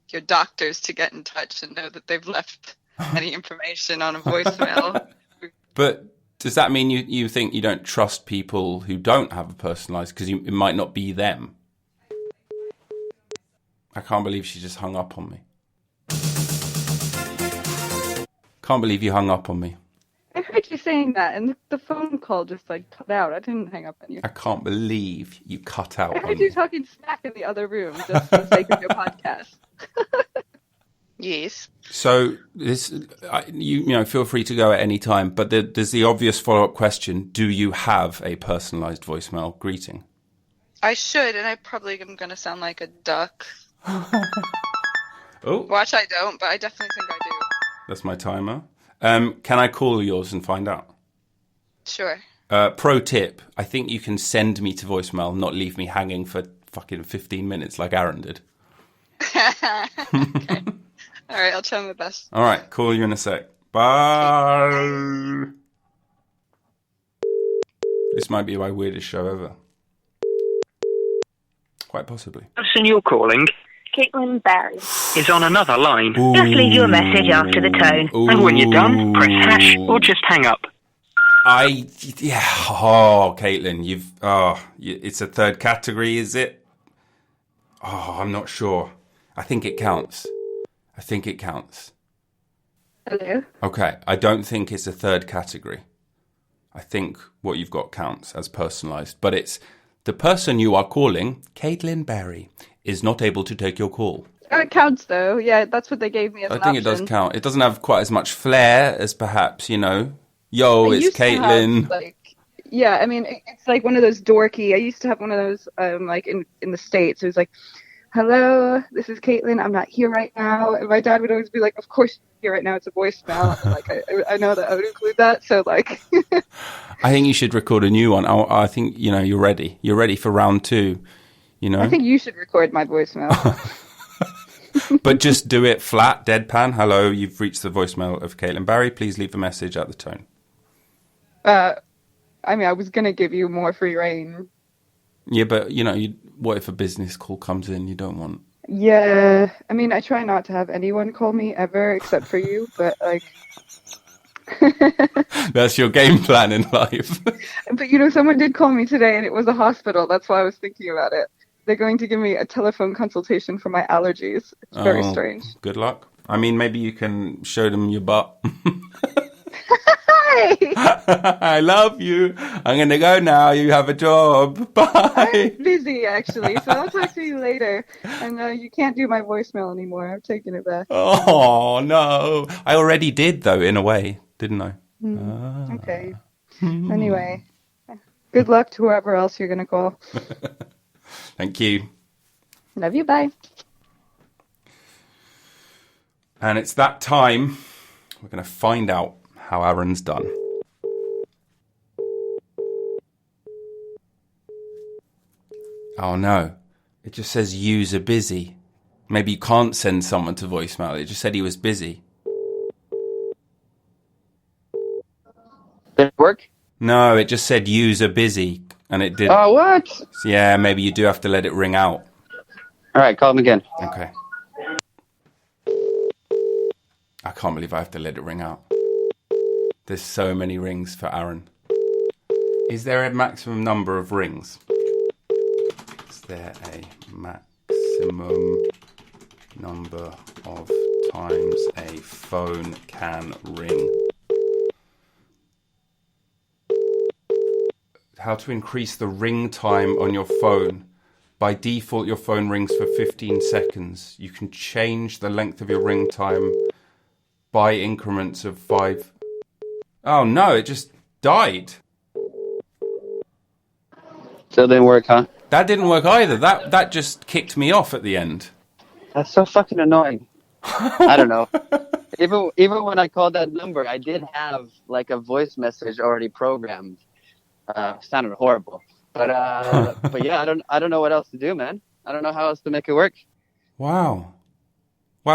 [SPEAKER 14] your doctors to get in touch and know that they've left any information on a voicemail.
[SPEAKER 4] But does that mean you think you don't trust people who don't have a personalised, because it might not be them? I can't believe she just hung up on me. Can't believe you hung up on me.
[SPEAKER 14] I heard you saying that, and the phone call just cut out. I didn't hang up on you.
[SPEAKER 4] I can't believe you cut out.
[SPEAKER 14] I heard you talking smack in the other room just for the sake of your podcast. Yes.
[SPEAKER 4] So this, feel free to go at any time. But there's the obvious follow-up question: do you have a personalised voicemail greeting?
[SPEAKER 14] I should, and I probably am going to sound like a duck.
[SPEAKER 4] Oh.
[SPEAKER 14] Watch, I don't, but I definitely think I do.
[SPEAKER 4] That's my timer. Can I call yours and find out?
[SPEAKER 14] Sure.
[SPEAKER 4] Pro tip: I think you can send me to voicemail, not leave me hanging for fucking 15 minutes like Aaron did.
[SPEAKER 14] Okay. All right, I'll try my best.
[SPEAKER 4] All right, call you in a sec. Bye. This might be my weirdest show ever. Quite possibly.
[SPEAKER 15] The person you're calling,
[SPEAKER 9] Caitlin Barry,
[SPEAKER 15] is on another line.
[SPEAKER 9] Just leave your message after the tone.
[SPEAKER 15] And when you're done, press hash or just hang up.
[SPEAKER 4] Caitlin, it's a third category, is it? Oh, I'm not sure. I think it counts.
[SPEAKER 16] Hello.
[SPEAKER 4] Okay, I don't think it's a third category. I think what you've got counts as personalised. But it's the person you are calling, Caitlin Barry, is not able to take your call.
[SPEAKER 16] Oh, it counts though. Yeah, that's what they gave me as an
[SPEAKER 4] I think
[SPEAKER 16] option.
[SPEAKER 4] it does count. It doesn't have quite as much flair as perhaps, yo,
[SPEAKER 16] I
[SPEAKER 4] it's
[SPEAKER 16] used to have,
[SPEAKER 4] Caitlin.
[SPEAKER 16] Yeah, I mean, it's like one of those dorky. I used to have one of those, like in the States. It was like, "Hello, this is Caitlin. I'm not here right now." And my dad would always be like, "Of course you're here right now. It's a voicemail." And, like I know that I would include that. So like,
[SPEAKER 4] I think you should record a new one. I think you're ready. You're ready for round 2.
[SPEAKER 16] I think you should record my voicemail.
[SPEAKER 4] But just do it flat, deadpan. Hello, you've reached the voicemail of Caitlin Barry. Please leave a message at the tone.
[SPEAKER 16] I mean, I was gonna give you more free reign.
[SPEAKER 4] Yeah, but what if a business call comes in? You don't want.
[SPEAKER 16] Yeah, I mean, I try not to have anyone call me ever except for you, but like.
[SPEAKER 4] That's your game plan in life.
[SPEAKER 16] But someone did call me today, and it was a hospital. That's why I was thinking about it. They're going to give me a telephone consultation for my allergies. It's very strange.
[SPEAKER 4] Good luck. I mean, maybe you can show them your butt. I love you. I'm going to go now. You have a job. Bye.
[SPEAKER 16] I'm busy, actually, so I'll talk to you later. And you can't do my voicemail anymore. I'm taking it back.
[SPEAKER 4] Oh, no. I already did, though, in a way, didn't I?
[SPEAKER 16] Okay. Anyway, good luck to whoever else you're going to call.
[SPEAKER 4] Thank you.
[SPEAKER 16] Love you. Bye.
[SPEAKER 4] And it's that time. We're going to find out how Aaron's done. Oh no, it just says user busy. Maybe you can't send someone to voicemail. It just said he was busy.
[SPEAKER 12] Did it work?
[SPEAKER 4] No, it just said user busy, and it didn't.
[SPEAKER 12] Oh, what?
[SPEAKER 4] Yeah, maybe you do have to let it ring out.
[SPEAKER 12] All right, call him again.
[SPEAKER 4] Okay. I can't believe I have to let it ring out. There's so many rings for Aaron. Is there a maximum number of rings? Is there a maximum number of times a phone can ring? How to increase the ring time on your phone. By default, your phone rings for 15 seconds. You can change the length of your ring time by increments of 5. Oh no, it just died.
[SPEAKER 12] Still didn't work, huh?
[SPEAKER 4] That didn't work either. That just kicked me off at the end.
[SPEAKER 12] That's so fucking annoying. I don't know. Even when I called that number, I did have like a voice message already programmed. Sounded horrible, but yeah, I don't know what else to do, man. I don't know how else to make it work.
[SPEAKER 4] Wow.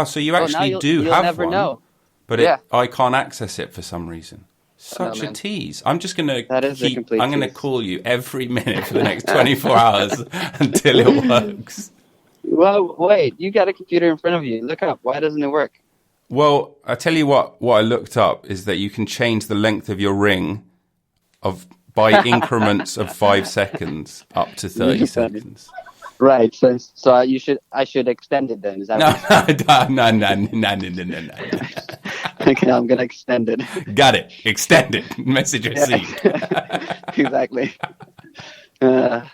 [SPEAKER 4] So you actually
[SPEAKER 12] you'll
[SPEAKER 4] have
[SPEAKER 12] never
[SPEAKER 4] one,
[SPEAKER 12] know.
[SPEAKER 4] But
[SPEAKER 12] Yeah.
[SPEAKER 4] I can't access it for some reason. Such a tease. I'm just gonna I'm gonna call you every minute for the next 24 hours until it works.
[SPEAKER 12] Well, wait, you got a computer in front of you. Look up. Why doesn't it work?
[SPEAKER 4] Well, I tell you what I looked up is that you can change the length of your ring by increments of 5 seconds up to 30 seconds.
[SPEAKER 12] Right. So I should extend it then. Is that
[SPEAKER 4] No.
[SPEAKER 12] Okay, I'm gonna extend it.
[SPEAKER 4] Got it. Extend it. Message received.
[SPEAKER 12] Exactly. I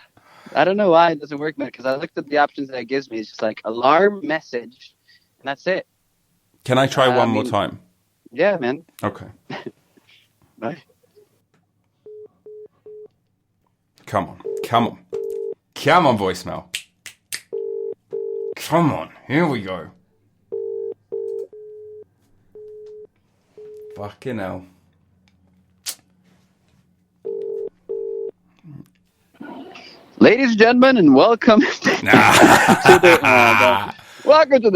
[SPEAKER 12] don't know why it doesn't work, man. Because I looked at the options that it gives me. It's just like alarm, message, and that's it.
[SPEAKER 4] Can I try one more time?
[SPEAKER 12] Yeah, man.
[SPEAKER 4] Okay.
[SPEAKER 12] Bye.
[SPEAKER 4] Come on, voicemail. Come on, here we go. Fucking hell.
[SPEAKER 12] Ladies and gentlemen, and welcome to the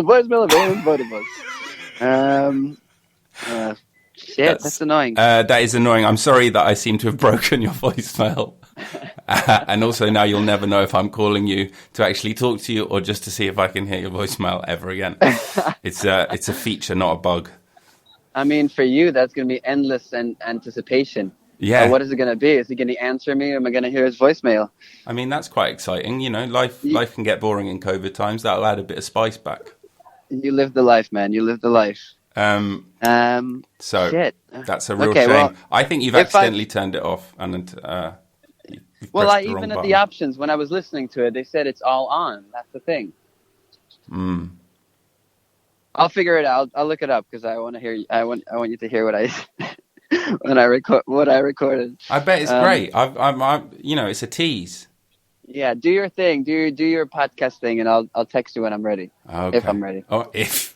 [SPEAKER 12] voicemail of Aaron's Voicemail. Shit, that's annoying.
[SPEAKER 4] That is annoying. I'm sorry that I seem to have broken your voicemail. And also now you'll never know if I'm calling you to actually talk to you or just to see if I can hear your voicemail ever again. It's a feature, not a bug.
[SPEAKER 12] I mean, for you, that's going to be endless anticipation.
[SPEAKER 4] Yeah.
[SPEAKER 12] What is it going to be? Is he going to answer me or am I going to hear his voicemail?
[SPEAKER 4] I mean, that's quite exciting. Life can get boring in COVID times. That'll add a bit of spice back.
[SPEAKER 12] You live the life, man. You live the life.
[SPEAKER 4] So
[SPEAKER 12] shit.
[SPEAKER 4] That's a real
[SPEAKER 12] Okay,
[SPEAKER 4] shame.
[SPEAKER 12] well,
[SPEAKER 4] I think you've
[SPEAKER 12] if
[SPEAKER 4] accidentally turned it off, and you've
[SPEAKER 12] well,
[SPEAKER 4] pressed the wrong
[SPEAKER 12] even at
[SPEAKER 4] button.
[SPEAKER 12] the options when I was listening to it, they said it's all on. That's the thing. I'll figure it out. I'll look it up because I want to hear. I want you to hear what I what I recorded.
[SPEAKER 4] I bet it's great. I'm it's a tease.
[SPEAKER 12] Yeah, do your thing. Do your podcast thing, and I'll text you when I'm ready.
[SPEAKER 4] Okay.
[SPEAKER 12] If I'm ready.
[SPEAKER 4] Oh, if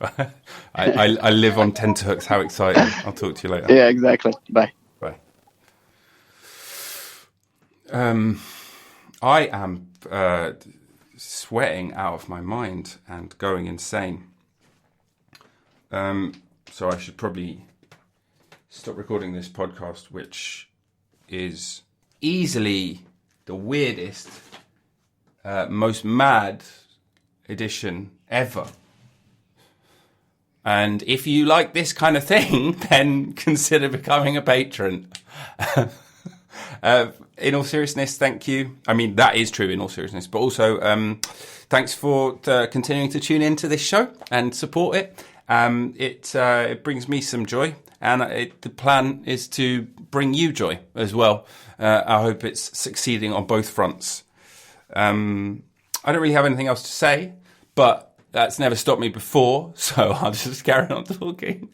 [SPEAKER 4] I live on tenterhooks. How exciting! I'll talk to you later.
[SPEAKER 12] Yeah, exactly. Bye.
[SPEAKER 4] Bye. I am sweating out of my mind and going insane. So I should probably stop recording this podcast, which is easily the weirdest, most mad edition ever. And if you like this kind of thing, then consider becoming a patron. In all seriousness, thank you. I mean, that is true in all seriousness, but also thanks for continuing to tune into this show and support it. It brings me some joy, and the plan is to bring you joy as well. I hope it's succeeding on both fronts. I don't really have anything else to say, but that's never stopped me before, so I'll just carry on talking.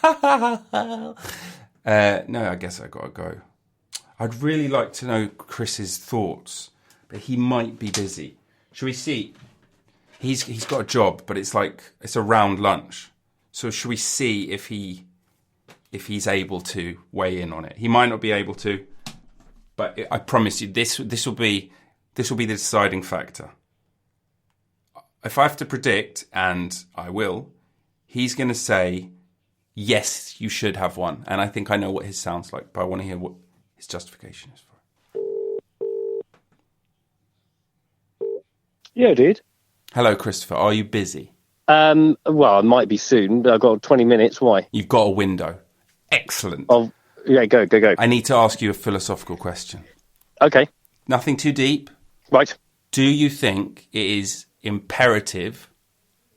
[SPEAKER 4] No, I guess I gotta go. I'd really like to know Chris's thoughts, but he might be busy. Should we see? He's got a job, but it's around lunch. So should we see if he's able to weigh in on it? He might not be able to, but I promise you, this will be the deciding factor. If I have to predict, and I will, he's going to say, yes, you should have one. And I think I know what his sounds like, but I want to hear what his justification is for it.
[SPEAKER 17] Yeah, dude.
[SPEAKER 4] Hello, Christopher. Are you busy?
[SPEAKER 17] Well, I might be soon, but I've got 20 minutes. Why?
[SPEAKER 4] You've got a window. Excellent.
[SPEAKER 17] Yeah, go.
[SPEAKER 4] I need to ask you a philosophical question.
[SPEAKER 17] Okay.
[SPEAKER 4] Nothing too deep.
[SPEAKER 17] Right.
[SPEAKER 4] Do you think it is imperative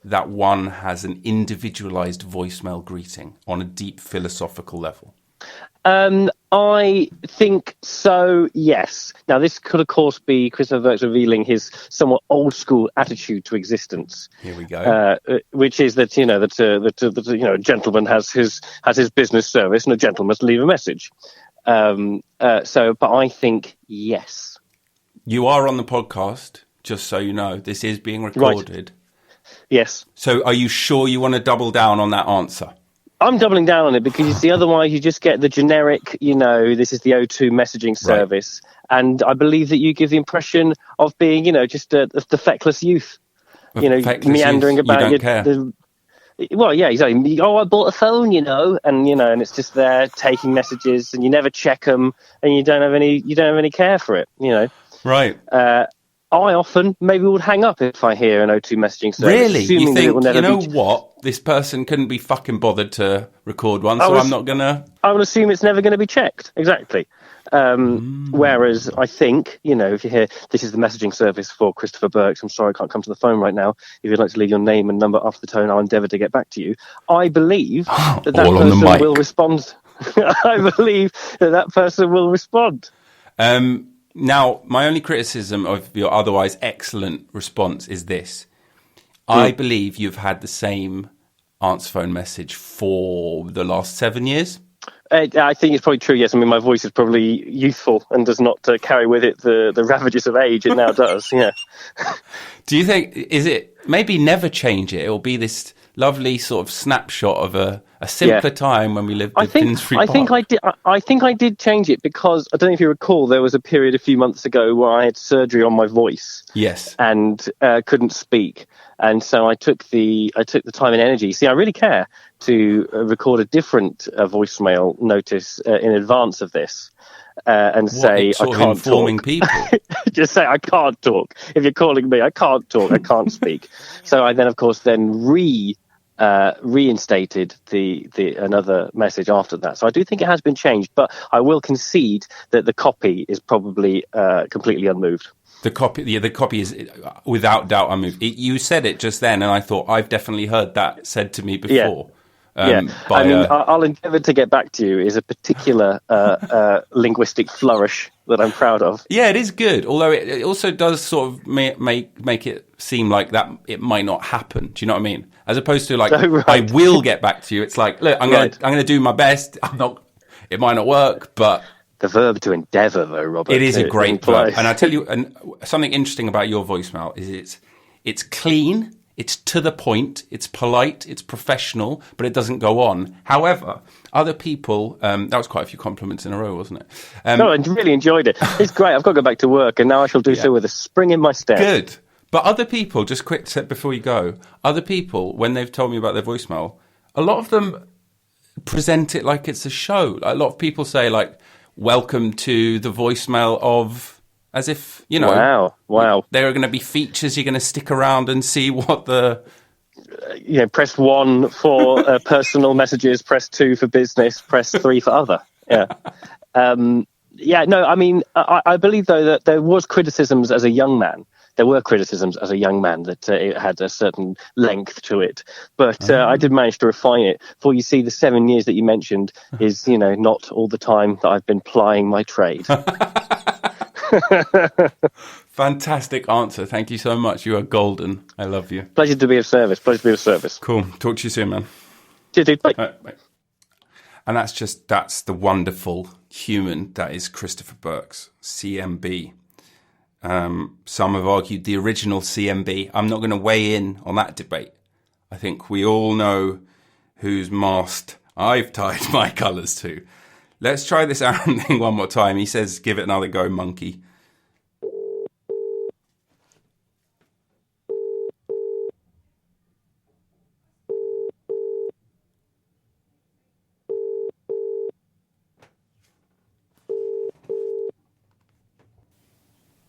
[SPEAKER 4] that one has an individualized voicemail greeting on a deep philosophical level?
[SPEAKER 17] I think so, yes. Now, this could, of course, be Christopher Burke's revealing his somewhat old-school attitude to existence.
[SPEAKER 4] Here we go.
[SPEAKER 17] Which is that, a gentleman has his business service and a gentleman must leave a message. But I think yes.
[SPEAKER 4] You are on the podcast, just so you know. This is being recorded.
[SPEAKER 17] Right. Yes.
[SPEAKER 4] So are you sure you want to double down on that answer?
[SPEAKER 17] I'm doubling down on it because you see, otherwise you just get the generic, this is the O2 messaging service. Right. And I believe that you give the impression of being, just the feckless youth, meandering
[SPEAKER 4] youth.
[SPEAKER 17] about.
[SPEAKER 4] You don't care.
[SPEAKER 17] Well, yeah, exactly. Oh, I bought a phone, and it's just there taking messages and you never check them and you don't have any care for it,
[SPEAKER 4] Right.
[SPEAKER 17] I often maybe would hang up if I hear an O2 messaging service.
[SPEAKER 4] Really? You think,
[SPEAKER 17] what?
[SPEAKER 4] This person couldn't be fucking bothered to record one, so I'm not going to...
[SPEAKER 17] I would assume it's never going to be checked. Exactly. Whereas I think, if you hear, this is the messaging service for Christopher Burks, I'm sorry I can't come to the phone right now. If you'd like to leave your name and number after the tone, I'll endeavour to get back to you. I believe that person will respond. I believe that person will respond.
[SPEAKER 4] Now, my only criticism of your otherwise excellent response is this. I believe you've had the same answer phone message for the last 7 years.
[SPEAKER 17] I think it's probably true, yes. I mean, my voice is probably youthful and does not carry with it the ravages of age. It now does, yeah.
[SPEAKER 4] Do you think, is it, maybe never change it? It will be this lovely sort of snapshot of a simpler time when we lived in Finsbury Park.
[SPEAKER 17] I think I did change it because, I don't know if you recall, there was a period a few months ago where I had surgery on my voice.
[SPEAKER 4] Yes.
[SPEAKER 17] And couldn't speak. And so I took the time and energy. See, I really care to record a different voicemail notice in advance of this. And say I can't
[SPEAKER 4] informing
[SPEAKER 17] talk.
[SPEAKER 4] People.
[SPEAKER 17] Just say I can't talk. If you're calling me, I can't talk. I can't speak. So I then, of course, reinstated the another message after that. So I do think it has been changed, but I will concede that the copy is probably completely unmoved.
[SPEAKER 4] The copy is without doubt unmoved. You said it just then, and I thought I've definitely heard that said to me before.
[SPEAKER 17] I mean, I'll endeavour to get back to you. Is a particular linguistic flourish that I'm proud of.
[SPEAKER 4] Yeah, it is good. Although it also does sort of make it seem like that it might not happen. Do you know what I mean? As opposed to like, I will get back to you. It's like, look, I'm gonna do my best. It might not work, but
[SPEAKER 17] the verb to endeavour, though, Robert,
[SPEAKER 4] it is a great verb. And I tell you, and something interesting about your voicemail is it's clean. It's to the point, it's polite, it's professional, but it doesn't go on. However, other people, that was quite a few compliments in a row, wasn't it?
[SPEAKER 17] No, I really enjoyed it. It's great. I've got to go back to work, and now I shall do so with a spring in my step.
[SPEAKER 4] Good. But other people, just quick tip before you go, other people, when they've told me about their voicemail, a lot of them present it like it's a show. A lot of people say, like, welcome to the voicemail of... As if, you know,
[SPEAKER 17] wow.
[SPEAKER 4] There are going to be features you're going to stick around and see what the...
[SPEAKER 17] press 1 for personal messages, press 2 for business, press 3 for other. Yeah. I mean, I believe, though, that there was criticisms as a young man. There were criticisms as a young man that it had a certain length to it. But I did manage to refine it. For you see, the 7 years that you mentioned is, not all the time that I've been plying my trade.
[SPEAKER 4] Fantastic answer. Thank you so much. You are golden. I love you.
[SPEAKER 17] Pleasure to be of service.
[SPEAKER 4] Cool. Talk to you soon, man.
[SPEAKER 17] Cheers, dude. Bye.
[SPEAKER 4] Bye. And that's the wonderful human that is Christopher Burks, CMB. Some have argued the original CMB. I'm not going to weigh in on that debate. I think we all know whose mast I've tied my colours to. Let's try this Aaron thing one more time. He says, give it another go, monkey.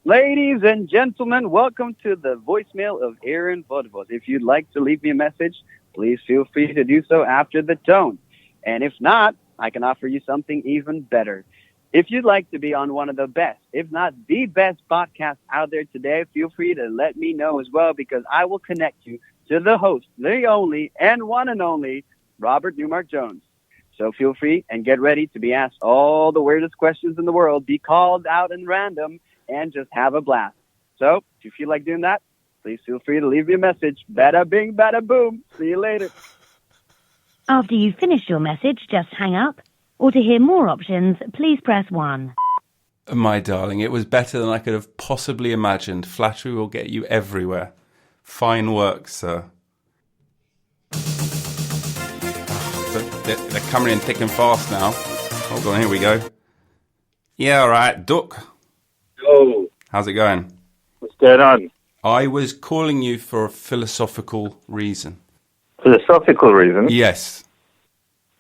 [SPEAKER 18] Ladies and gentlemen, welcome to the voicemail of Aaron Vodvod. If you'd like to leave me a message, please feel free to do so after the tone. And if not, I can offer you something even better. If you'd like to be on one of the best, if not the best podcast out there today, feel free to let me know as well, because I will connect you to the host, the only and one and only Robert Newmark Jones. So feel free and get ready to be asked all the weirdest questions in the world, be called out in random, and just have a blast. So if you feel like doing that, please feel free to leave me a message. Bada bing, bada boom. See you later.
[SPEAKER 9] After you've finished your message, just hang up. Or to hear more options, please press 1.
[SPEAKER 4] My darling, it was better than I could have possibly imagined. Flattery will get you everywhere. Fine work, sir. They're coming in thick and fast now. Hold on, here we go. Yeah, all right, Duck.
[SPEAKER 19] Oh.
[SPEAKER 4] How's it going?
[SPEAKER 19] What's going on?
[SPEAKER 4] I was calling you for a philosophical reason.
[SPEAKER 19] Philosophical reason?
[SPEAKER 4] Yes.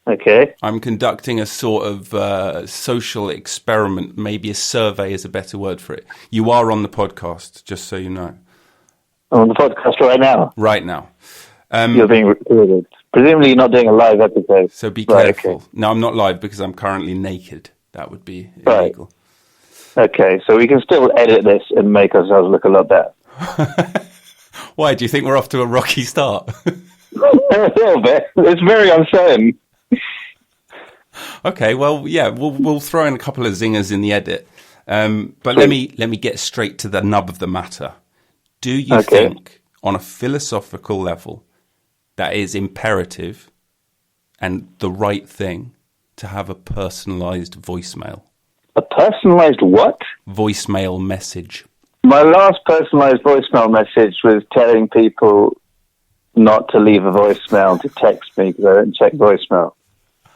[SPEAKER 19] Okay.
[SPEAKER 4] I'm conducting a sort of social experiment. Maybe a survey is a better word for it. You are on the podcast, just so you know.
[SPEAKER 19] I'm on the podcast right now?
[SPEAKER 4] Right now.
[SPEAKER 19] You're being recorded. Presumably you're not doing a live episode.
[SPEAKER 4] So be careful. Okay. No, I'm not live because I'm currently naked. That would be illegal.
[SPEAKER 19] Okay, so we can still edit this and make ourselves look a lot better.
[SPEAKER 4] Why? Do you think we're off to a rocky start?
[SPEAKER 19] A little bit. It's very uncertain.
[SPEAKER 4] Okay, well, yeah, we'll throw in a couple of zingers in the edit. But let me get straight to the nub of the matter. Do you think, on a philosophical level, that is imperative and the right thing to have a personalised voicemail?
[SPEAKER 19] A personalised what?
[SPEAKER 4] Voicemail message.
[SPEAKER 19] My last personalised voicemail message was telling people not to leave a voicemail, to text me because I don't check voicemail.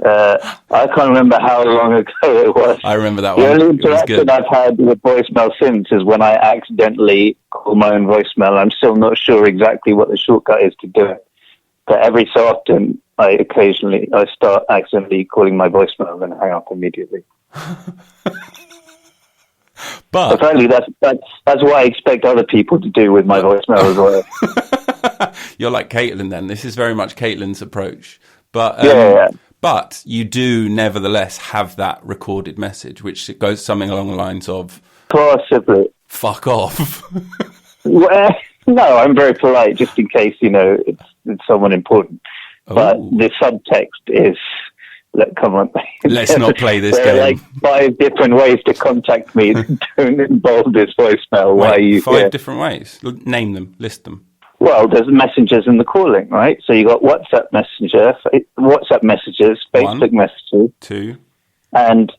[SPEAKER 19] I can't remember how long ago it was.
[SPEAKER 4] I remember that
[SPEAKER 19] one. The only
[SPEAKER 4] interaction
[SPEAKER 19] interaction I've had with voicemail since is when I accidentally call my own voicemail. I'm still not sure exactly what the shortcut is to do it. But every so often, I start accidentally calling my voicemail and then hang up immediately.
[SPEAKER 4] But
[SPEAKER 19] apparently that's what I expect other people to do with my voicemail as well.
[SPEAKER 4] You're like Caitlin then. This is very much Caitlin's approach. But But you do nevertheless have that recorded message, which goes something along the lines of
[SPEAKER 19] possibly
[SPEAKER 4] fuck off.
[SPEAKER 19] Well, no, I'm very polite just in case, it's someone important. but the subtext is, look, come on.
[SPEAKER 4] Let's not play this
[SPEAKER 19] there
[SPEAKER 4] game.
[SPEAKER 19] There are 5 different ways to contact me. Don't involve this voicemail. Why are you
[SPEAKER 4] 5
[SPEAKER 19] here?
[SPEAKER 4] different ways. Name them. List them.
[SPEAKER 19] Well, there's messengers in the calling, right? So you got WhatsApp messages, Facebook messages.
[SPEAKER 4] 2.
[SPEAKER 19] And,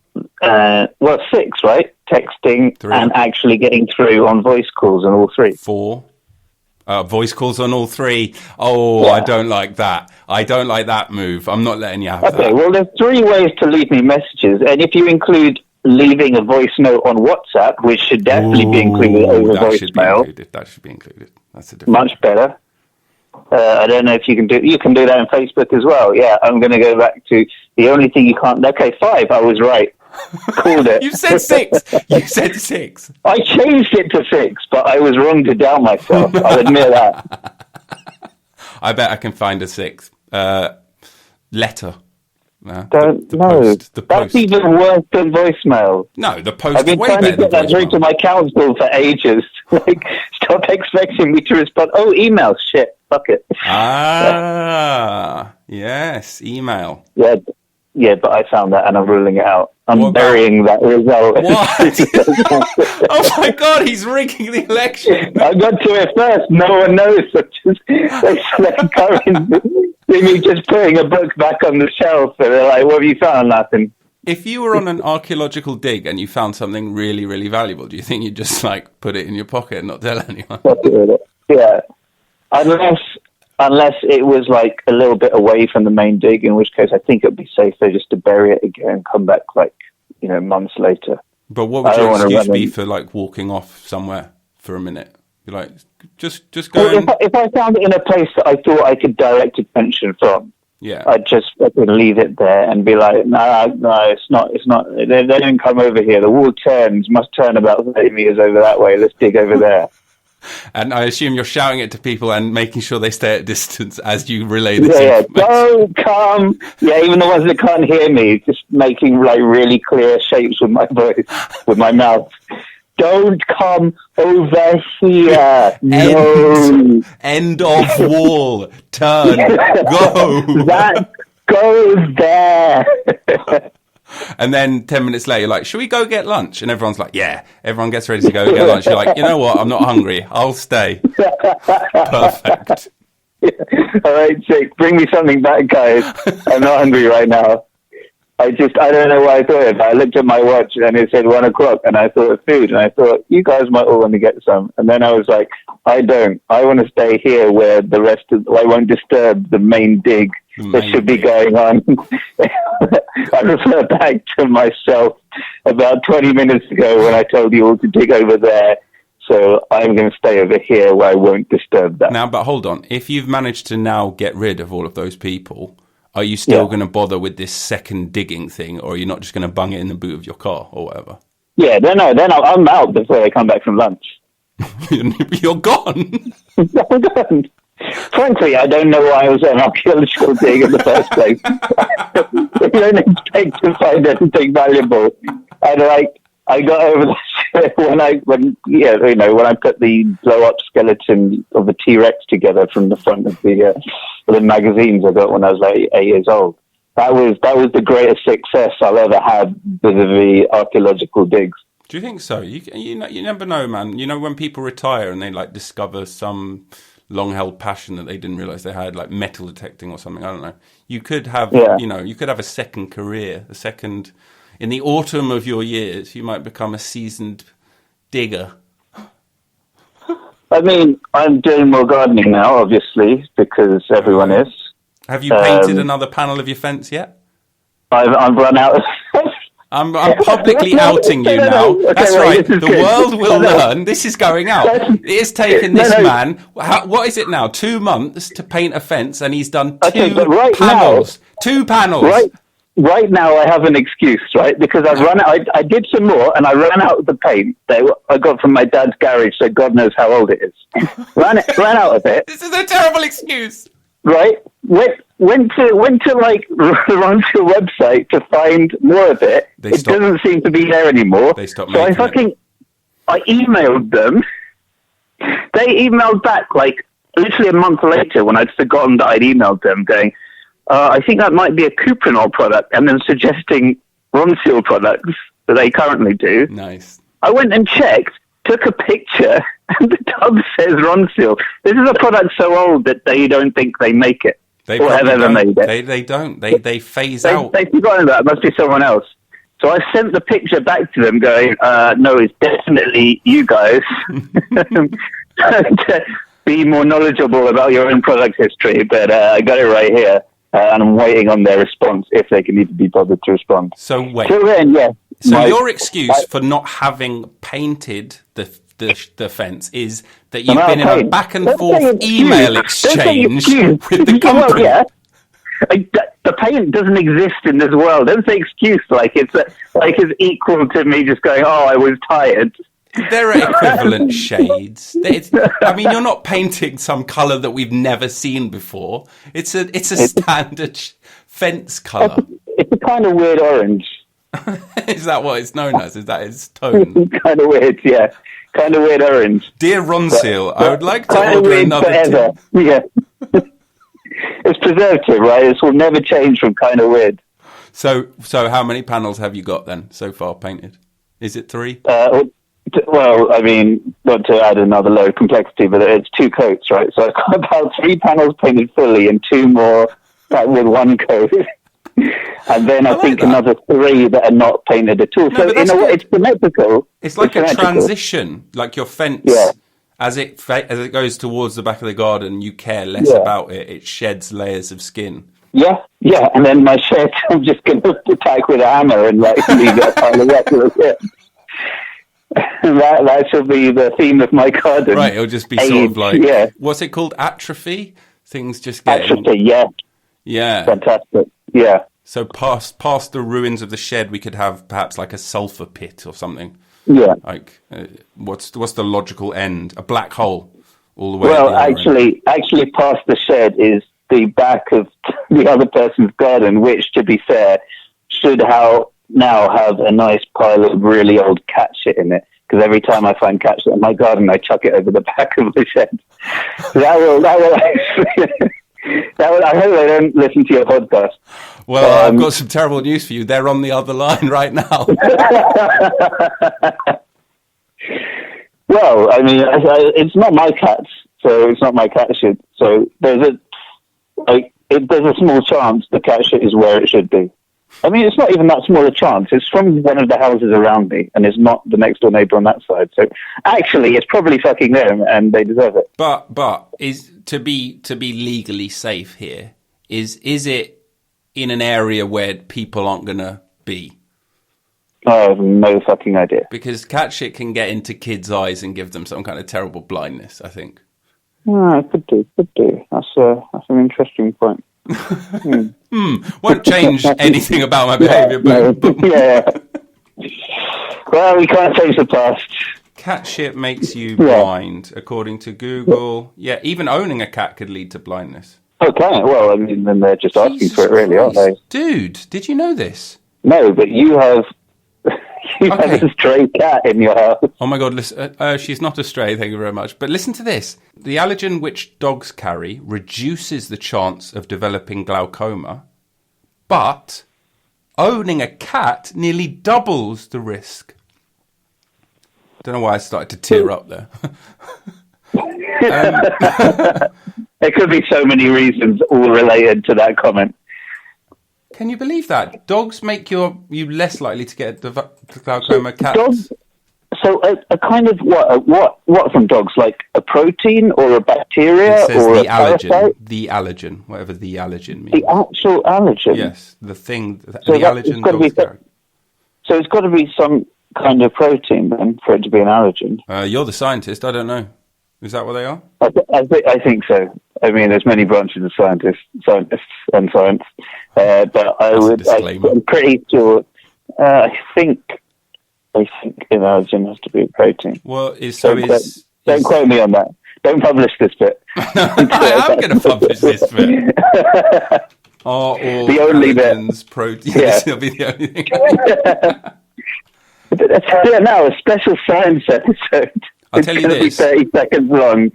[SPEAKER 19] 6, right? Texting
[SPEAKER 4] 3.
[SPEAKER 19] and actually getting through on voice calls on all 3.
[SPEAKER 4] 4. Voice calls on all 3. Oh, yeah. I don't like that. I don't like that move. I'm not letting you have that.
[SPEAKER 19] Okay, well, there's 3 ways to leave me messages. And if you include leaving a voice note on WhatsApp, which should definitely be included over voicemail.
[SPEAKER 4] That should be included. That's a different
[SPEAKER 19] much better. I don't know if you can do that on Facebook as well. Yeah, I'm going to go back to the only thing you can't. Okay, 5. I was right. Called it.
[SPEAKER 4] You said 6. You said 6.
[SPEAKER 19] I changed it to 6, but I was wrong to doubt myself. I'll admit that.
[SPEAKER 4] I bet I can find a 6th letter.
[SPEAKER 19] Don't know. That's even worse than voicemail.
[SPEAKER 4] No, the post.
[SPEAKER 19] I've been trying to get that through to my council for ages. Like, stop expecting me to respond. Oh, email. Shit. Fuck it.
[SPEAKER 4] Yes, email.
[SPEAKER 19] Yeah, but I found that and I'm ruling it out. I'm burying that result.
[SPEAKER 4] What? Oh my God, he's rigging the election.
[SPEAKER 19] I got to it first. No one knows. They me just putting a book back on the shelf and they're like, what have you found, Nothing.
[SPEAKER 4] If you were on an archaeological dig and you found something really, really valuable, do you think you'd just like put it in your pocket and not tell anyone?
[SPEAKER 19] Yeah. Unless it was like a little bit away from the main dig, in which case I think it'd be safer just to bury it again and come back months later.
[SPEAKER 4] But what would your excuse be for like walking off somewhere for a minute? You're like, just go.
[SPEAKER 19] Well, if I found it in a place that I thought I could direct attention from,
[SPEAKER 4] yeah,
[SPEAKER 19] I'd leave it there and be like, no, it's not. They don't come over here. The wall must turn about 30 meters over that way. Let's dig over there.
[SPEAKER 4] And I assume you're shouting it to people and making sure they stay at distance as you relay this information.
[SPEAKER 19] Don't come. Yeah, even the ones that can't hear me, just making like really clear shapes with my voice, with my mouth. Don't come over here. No.
[SPEAKER 4] End of wall. Turn. Go.
[SPEAKER 19] That goes there.
[SPEAKER 4] And then 10 minutes later, you're like, should we go get lunch? And everyone's like, yeah. Everyone gets ready to go get lunch. You're like, you know what? I'm not hungry. I'll stay. Perfect.
[SPEAKER 19] All right, Jake, bring me something back, guys. I'm not hungry right now. I don't know why I thought it, but I looked at my watch and it said 1 o'clock and I thought of food and I thought, you guys might all want to get some. And then I was like, I don't. I want to stay here where I won't disturb the main dig that should be going on. I refer back to myself about 20 minutes ago when I told you all to dig over there. So I'm going to stay over here where I won't disturb that.
[SPEAKER 4] Now, but hold on. If you've managed to now get rid of all of those people, are you still going to bother with this second digging thing, or are you not just going to bung it in the boot of your car or whatever?
[SPEAKER 19] Yeah, then I'm out before they come back from lunch.
[SPEAKER 4] You're gone.
[SPEAKER 19] I'm gone. Frankly, I don't know why I was an archaeological dig in the first place. I don't expect to find anything valuable. I got over the shit when I put the blow-up skeleton of the T-Rex together from the front of the magazines I got when I was like 8 years old. That was the greatest success I'll ever had with the archaeological digs.
[SPEAKER 4] Do you think so? You never know, man. You know, when people retire and they like discover some long-held passion that they didn't realize they had, like metal detecting or something. I don't know. You could have, you could have a second career, in the autumn of your years, you might become a seasoned digger.
[SPEAKER 19] I mean, I'm doing more gardening now, obviously, because everyone is.
[SPEAKER 4] Have you painted another panel of your fence yet?
[SPEAKER 19] I've run out of...
[SPEAKER 4] I'm publicly outing you now. That's right. The world will learn. This is going out. It has taken this man, what is it now, 2 months to paint a fence, and he's done two panels. 2 panels.
[SPEAKER 19] Right now, I have an excuse, right? Because I did some more, and I ran out of the paint that I got from my dad's garage, so God knows how old it is. ran out of it.
[SPEAKER 4] This is a terrible excuse.
[SPEAKER 19] Right? Went to run to a website to find more of it. It doesn't seem to be there anymore.
[SPEAKER 4] They stopped
[SPEAKER 19] so I emailed them. They emailed back like literally a month later when I'd forgotten that I'd emailed them going, I think that might be a Cuprinol product, and then suggesting Ronseal products that they currently do.
[SPEAKER 4] Nice.
[SPEAKER 19] I went and checked, took a picture, and the tub says Ronseal. This is a product so old that they don't think they make it.
[SPEAKER 4] They
[SPEAKER 19] or have
[SPEAKER 4] probably
[SPEAKER 19] ever
[SPEAKER 4] don't.
[SPEAKER 19] made it.
[SPEAKER 4] They don't. They phase out.
[SPEAKER 19] They've forgotten that. It must be someone else. So I sent the picture back to them going, no, it's definitely you guys. To be more knowledgeable about your own product history, but I got it right here. And I'm waiting on their response, if they can even be bothered to respond.
[SPEAKER 4] So wait.
[SPEAKER 19] Till then, yeah.
[SPEAKER 4] So your excuse for not having painted the fence is that you've been in a back and forth email exchange with the company.
[SPEAKER 19] Well, yeah. The paint doesn't exist in this world. Don't say excuse like it's equal to me just going, oh, I was tired.
[SPEAKER 4] There are equivalent shades. I mean, you're not painting some colour that we've never seen before. It's a standard fence colour.
[SPEAKER 19] It's a kind of weird orange.
[SPEAKER 4] Is that what it's known as? Is that its tone?
[SPEAKER 19] Kind of weird, yeah. Kind of weird orange.
[SPEAKER 4] Dear Ronseal, I would like to order another
[SPEAKER 19] forever. Yeah. It's preservative, right? This will never change from kind of weird.
[SPEAKER 4] So how many panels have you got then so far painted? Is it 3?
[SPEAKER 19] Well, I mean, not to add another low complexity, but it's 2 coats, right? So I've got about 3 panels painted fully and 2 more with 1 coat. And then I think another 3 that are not painted at all. So in a way, it's symmetrical.
[SPEAKER 4] It's like a transition, like your fence.
[SPEAKER 19] Yeah.
[SPEAKER 4] As it goes towards the back of the garden, you care less about it. It sheds layers of skin.
[SPEAKER 19] Yeah. And then my shed, I'm just going to attack with a hammer and leave it on the rest of it. That should be the theme of my garden.
[SPEAKER 4] Right, it'll just be sort of like, what's it called? Atrophy? Things just get...
[SPEAKER 19] Atrophy, yeah.
[SPEAKER 4] Yeah.
[SPEAKER 19] Fantastic, yeah.
[SPEAKER 4] So past the ruins of the shed, we could have perhaps like a sulfur pit or something.
[SPEAKER 19] Yeah.
[SPEAKER 4] Like, what's the logical end? A black hole all the way.
[SPEAKER 19] Well, actually, past the shed is the back of the other person's garden, which, to be fair, should now have a nice pile of really old cat shit in it. Because every time I find cat shit in my garden, I chuck it over the back of the shed. That will actually. I hope they don't listen to your podcast.
[SPEAKER 4] Well, I've got some terrible news for you. They're on the other line right now.
[SPEAKER 19] Well, I mean, it's not my cats, so it's not my cat shit. So there's a small chance the cat shit is where it should be. I mean, it's not even that small a chance. It's from one of the houses around me, and it's not the next door neighbour on that side. So actually, it's probably fucking them, and they deserve it.
[SPEAKER 4] But is to be legally safe here? Is it in an area where people aren't going to be?
[SPEAKER 19] I have no fucking idea.
[SPEAKER 4] Because cat shit can get into kids' eyes and give them some kind of terrible blindness, I think.
[SPEAKER 19] It could do. That's an interesting point.
[SPEAKER 4] Won't change anything about my behaviour, but
[SPEAKER 19] yeah. Well, we can't change the past.
[SPEAKER 4] Cat shit makes you blind, according to Google. Yeah, even owning a cat could lead to blindness.
[SPEAKER 19] Okay, well, I mean, then they're just asking for it, really, aren't they?
[SPEAKER 4] Dude, did you know this?
[SPEAKER 19] No, but you have a stray cat in your house.
[SPEAKER 4] Oh my God, listen, she's not a stray, thank you very much. But listen to this. The allergen which dogs carry reduces the chance of developing glaucoma, but owning a cat nearly doubles the risk. Don't know why I started to tear up there.
[SPEAKER 19] There could be so many reasons, all related to that comment.
[SPEAKER 4] Can you believe that? Dogs make you less likely to get the glaucoma. Cats.
[SPEAKER 19] Dogs, so a kind of what from dogs? Like a protein or a bacteria
[SPEAKER 4] it says
[SPEAKER 19] or
[SPEAKER 4] the
[SPEAKER 19] a
[SPEAKER 4] allergen,
[SPEAKER 19] parasite?
[SPEAKER 4] the allergen, whatever the allergen means.
[SPEAKER 19] The actual allergen.
[SPEAKER 4] Yes, the thing. The
[SPEAKER 19] So
[SPEAKER 4] allergen dogs carry.
[SPEAKER 19] So it's got to be some kind of protein then for it to be an allergen.
[SPEAKER 4] You're the scientist. I don't know. Is that what they are?
[SPEAKER 19] I think so. I mean, there's many branches of scientists and science, but I'm pretty sure. I think an allergen has to be a protein.
[SPEAKER 4] Well,
[SPEAKER 19] don't quote me on that. Don't publish this bit.
[SPEAKER 4] I am going to publish this bit. Are all
[SPEAKER 19] the only
[SPEAKER 4] allergens protein? Yes, it'll be the only thing.
[SPEAKER 19] Let's do it now. A special science episode.
[SPEAKER 4] I'll tell you this.
[SPEAKER 19] It's going to be 30 seconds long.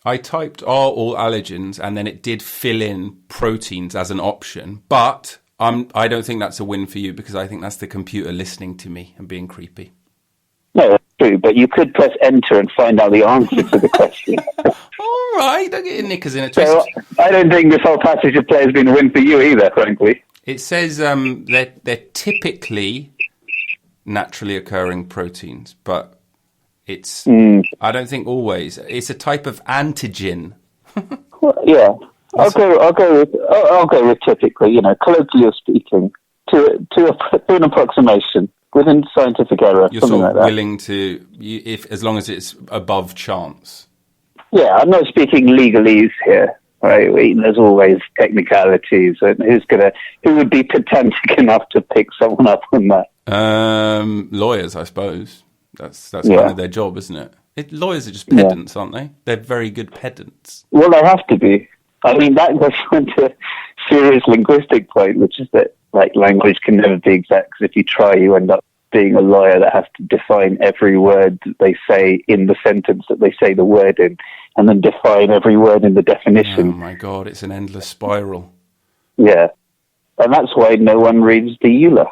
[SPEAKER 4] I typed are all allergens, and then it did fill in proteins as an option. But I don't think that's a win for you, because I think that's the computer listening to me and being creepy.
[SPEAKER 19] No, that's true, but you could press enter and find out the answer to the question.
[SPEAKER 4] All right, don't get your knickers in a twist.
[SPEAKER 19] So I don't think this whole passage of play has been a win for you either, frankly.
[SPEAKER 4] It says they're typically naturally occurring proteins, but it's I don't think always. It's a type of antigen.
[SPEAKER 19] Well, yeah, I'll go with typically. Colloquially speaking, to an approximation within scientific error.
[SPEAKER 4] You're
[SPEAKER 19] something
[SPEAKER 4] sort of
[SPEAKER 19] like that.
[SPEAKER 4] willing to, if as long as it's above chance.
[SPEAKER 19] Yeah, I'm not speaking legalese here. Right, there's always technicalities, and who would be pedantic enough to pick someone up on that?
[SPEAKER 4] Lawyers, I suppose. That's kind of their job, isn't it? Lawyers are just pedants, aren't they? They're very good pedants.
[SPEAKER 19] Well, they have to be. I mean, that goes into a serious linguistic point, which is that language can never be exact. Because if you try, you end up being a lawyer that has to define every word that they say in the sentence that they say the word in, and then define every word in the definition.
[SPEAKER 4] Oh my God, it's an endless spiral.
[SPEAKER 19] Yeah. And that's why no one reads the EULA.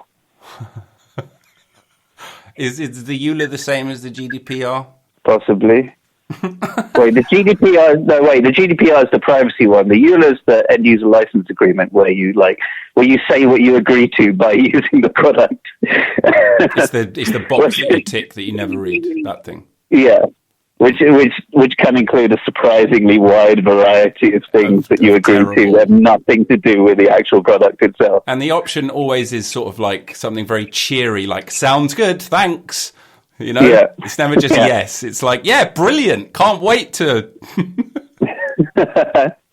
[SPEAKER 4] Is the EULA the same as the GDPR?
[SPEAKER 19] Possibly. The GDPR is the privacy one. The EULA is the end user license agreement where you say what you agree to by using the product.
[SPEAKER 4] It's the box that you tick that you never read, that thing.
[SPEAKER 19] Yeah. Which can include a surprisingly wide variety of things that you agree to that have nothing to do with the actual product itself.
[SPEAKER 4] And the option always is sort of like something very cheery, like, sounds good, thanks. It's never just yes. It's like, yeah, brilliant, can't wait to...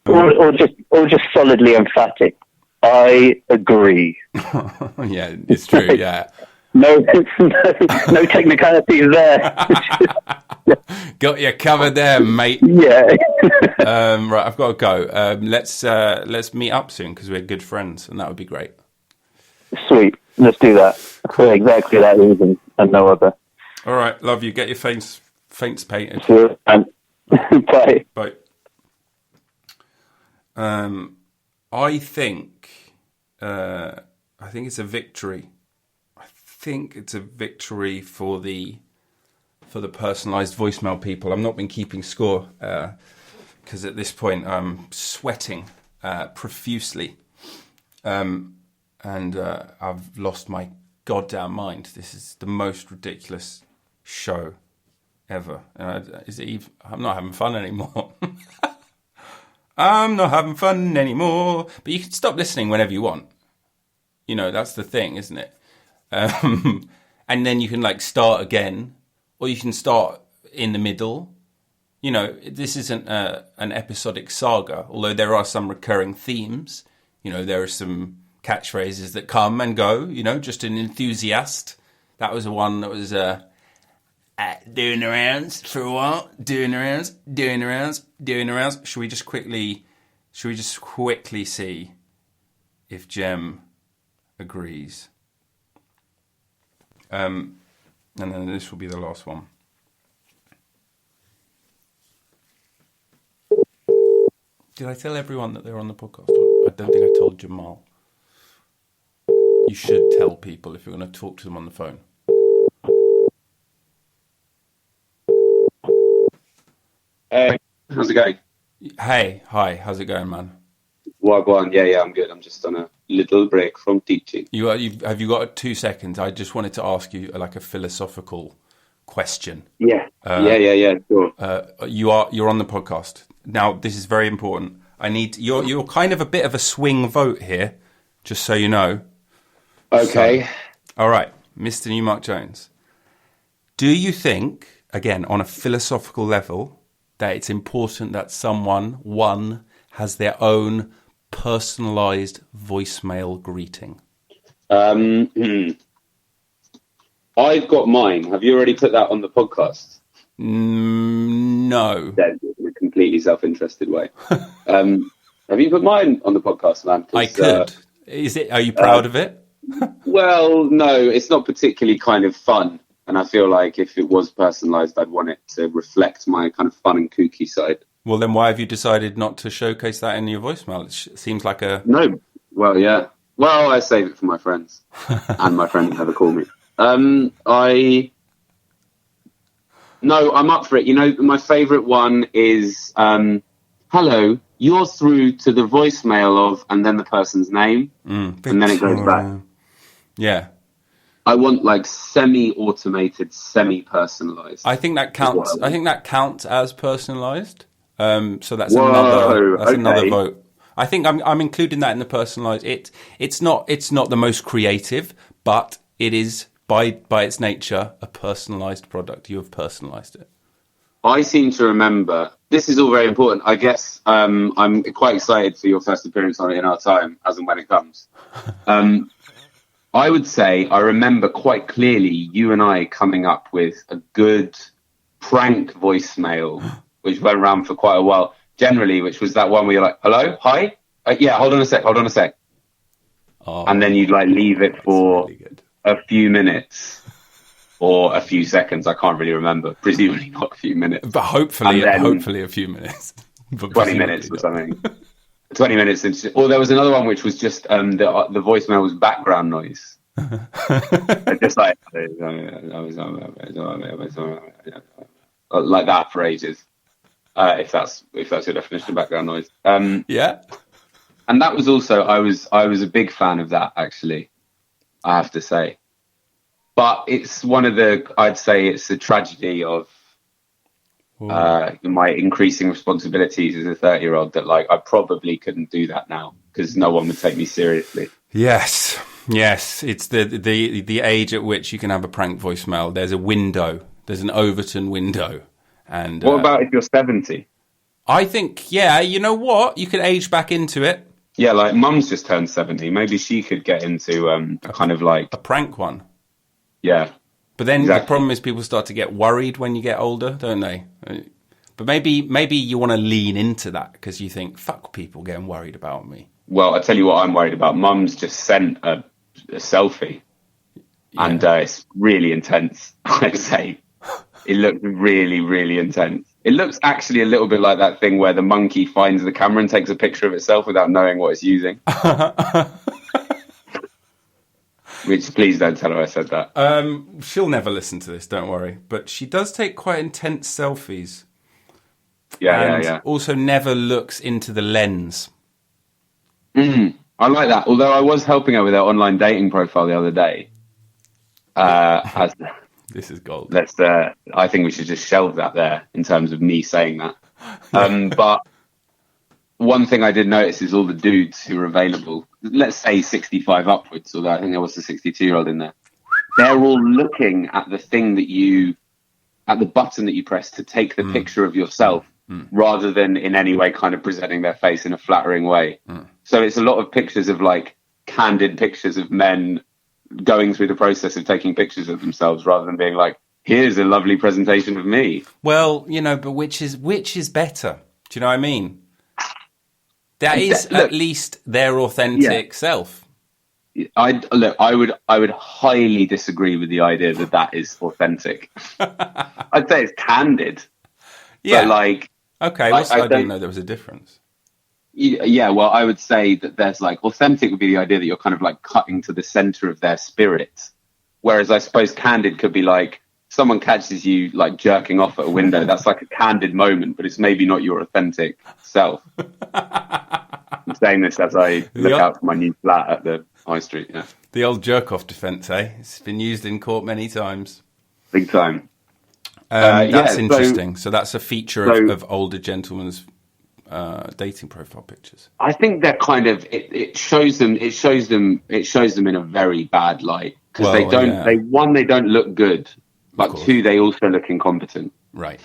[SPEAKER 19] or just solidly emphatic. I agree.
[SPEAKER 4] Yeah, it's true, yeah.
[SPEAKER 19] No technicalities there.
[SPEAKER 4] Got you covered there, mate.
[SPEAKER 19] Yeah.
[SPEAKER 4] Right, I've got to go. Let's meet up soon because we're good friends, and that would be great.
[SPEAKER 19] Sweet. Let's do that for exactly that reason and no other.
[SPEAKER 4] All right, love you. Get your feints painted.
[SPEAKER 19] Sure. Bye.
[SPEAKER 4] Bye. I think it's a victory. I think it's a victory for the personalised voicemail people. I've not been keeping score because at this point I'm sweating profusely, and I've lost my goddamn mind. This is the most ridiculous show ever. Is it even? I'm not having fun anymore. I'm not having fun anymore. But you can stop listening whenever you want. That's the thing, isn't it? And then you can start again, or you can start in the middle. This isn't an episodic saga, although there are some recurring themes. There are some catchphrases that come and go, just an enthusiast. That was one that was doing the rounds for a while, doing the rounds. Should we just quickly see if Jem agrees? And then this will be the last one. Did I tell everyone that they're on the podcast? I don't think I told Jamal. You should tell people if you're going to talk to them on the phone.
[SPEAKER 11] Hey, how's it going?
[SPEAKER 4] Hey, hi, how's it going, man?
[SPEAKER 11] Wagwan, yeah, I'm good. I'm just on a little break from teaching.
[SPEAKER 4] Have you got 2 seconds? I just wanted to ask you a philosophical question.
[SPEAKER 11] Yeah, sure.
[SPEAKER 4] You're on the podcast now. This is very important. You're kind of a bit of a swing vote here, just so you know.
[SPEAKER 11] Okay.
[SPEAKER 4] So, all right, Mr. Newmark Jones. Do you think, again, on a philosophical level, that it's important that one has their own personalised voicemail greeting?
[SPEAKER 11] I've got mine. Have you already put that on the podcast?
[SPEAKER 4] No.
[SPEAKER 11] Then in a completely self-interested way. Have you put mine on the podcast, man?
[SPEAKER 4] I could. Are you proud of it?
[SPEAKER 11] Well, no, it's not particularly kind of fun. And I feel like if it was personalised, I'd want it to reflect my kind of fun and kooky side.
[SPEAKER 4] Well, then why have you decided not to showcase that in your voicemail? It seems like a...
[SPEAKER 6] No. Well, yeah. Well, I save it for my friends. And my friends never call me. No, I'm up for it. You know, my favourite one is, hello, you're through to the voicemail of, and then the person's name, and then it goes back.
[SPEAKER 4] Yeah.
[SPEAKER 6] I want like semi-automated, semi-personalised.
[SPEAKER 4] I think that counts. I think that counts as personalised. So that's
[SPEAKER 6] Whoa,
[SPEAKER 4] another vote. I think I'm including that in the personalised. It's not the most creative, but it is by its nature a personalised product. You have personalised it.
[SPEAKER 6] I seem to remember. This is all very important. I guess I'm quite excited for your first appearance on it in our time, as and when it comes. I would say I remember quite clearly you and I coming up with a good prank voicemail, which went around for quite a while, generally, which was that one where you're like, hello, hi? Yeah, hold on a sec. Oh, and then you'd like leave it for a few minutes or a few seconds. I can't really remember. Presumably not a few minutes.
[SPEAKER 4] But hopefully a few minutes.
[SPEAKER 6] But 20 minutes or something. 20 minutes. Or there was another one which was just the voicemail was background noise. Just like that for ages. If that's your definition of background noise.
[SPEAKER 4] Yeah.
[SPEAKER 6] And that was also I was a big fan of that, actually, I have to say. But it's I'd say it's the tragedy of my increasing responsibilities as a 30-year-old that like I probably couldn't do that now because no one would take me seriously.
[SPEAKER 4] Yes, it's the age at which you can have a prank voicemail. There's a window. There's an Overton window. And
[SPEAKER 6] what about if you're 70?
[SPEAKER 4] I think, yeah, you know what? You could age back into it.
[SPEAKER 6] Yeah, like Mum's just turned 70. Maybe she could get into kind of like
[SPEAKER 4] a prank one.
[SPEAKER 6] Yeah.
[SPEAKER 4] But then the problem is people start to get worried when you get older, don't they? But maybe you want to lean into that because you think, fuck people getting worried about me.
[SPEAKER 6] Well, I tell you what I'm worried about. Mum's just sent a selfie and it's really intense, I'd say. It looks really, really intense. It looks actually a little bit like that thing where the monkey finds the camera and takes a picture of itself without knowing what it's using. Which, please don't tell her I said that.
[SPEAKER 4] She'll never listen to this, don't worry. But she does take quite intense selfies.
[SPEAKER 6] Yeah.
[SPEAKER 4] Also never looks into the lens.
[SPEAKER 6] I like that. Although I was helping her with her online dating profile the other day.
[SPEAKER 4] This is gold.
[SPEAKER 6] I think we should just shelve that there in terms of me saying that. But one thing I did notice is all the dudes who are available, let's say 65 upwards, although I think there was a 62-year-old in there. They're all looking at the thing at the button that you press to take the picture of yourself rather than in any way kind of presenting their face in a flattering way. So it's a lot of pictures of like candid pictures of men going through the process of taking pictures of themselves rather than being like, here's a lovely presentation of me.
[SPEAKER 4] Well, but which is better? Do you know what I mean? That is at least their authentic self.
[SPEAKER 6] I would highly disagree with the idea that is authentic. I'd say it's candid.
[SPEAKER 4] Yeah.
[SPEAKER 6] But like,
[SPEAKER 4] okay, I didn't know there was a difference.
[SPEAKER 6] Yeah, well, I would say that there's like authentic would be the idea that you're kind of like cutting to the center of their spirit, whereas I suppose candid could be like someone catches you like jerking off at a window. That's like a candid moment, but it's maybe not your authentic self. I'm saying this as I look out for my new flat at the high street. Yeah,
[SPEAKER 4] the old jerk off defense, eh? It's been used in court many times.
[SPEAKER 6] Big time.
[SPEAKER 4] That's interesting. So that's a feature of older gentlemen's dating profile pictures.
[SPEAKER 6] I think they're kind of it shows them in a very bad light because they don't look good, but two, they also look incompetent.
[SPEAKER 4] Right.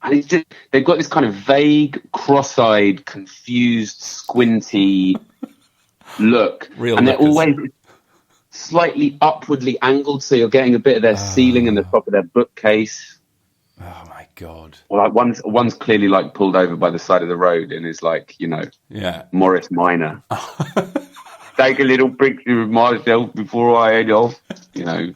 [SPEAKER 6] And it's just they've got this kind of vague, cross-eyed, confused, squinty look, and they're always slightly upwardly angled, so you're getting a bit of their ceiling and the top of their bookcase.
[SPEAKER 4] Oh my God!
[SPEAKER 6] Well, like one's clearly like pulled over by the side of the road and is like, Morris Minor. Take a little picture of myself before I head off,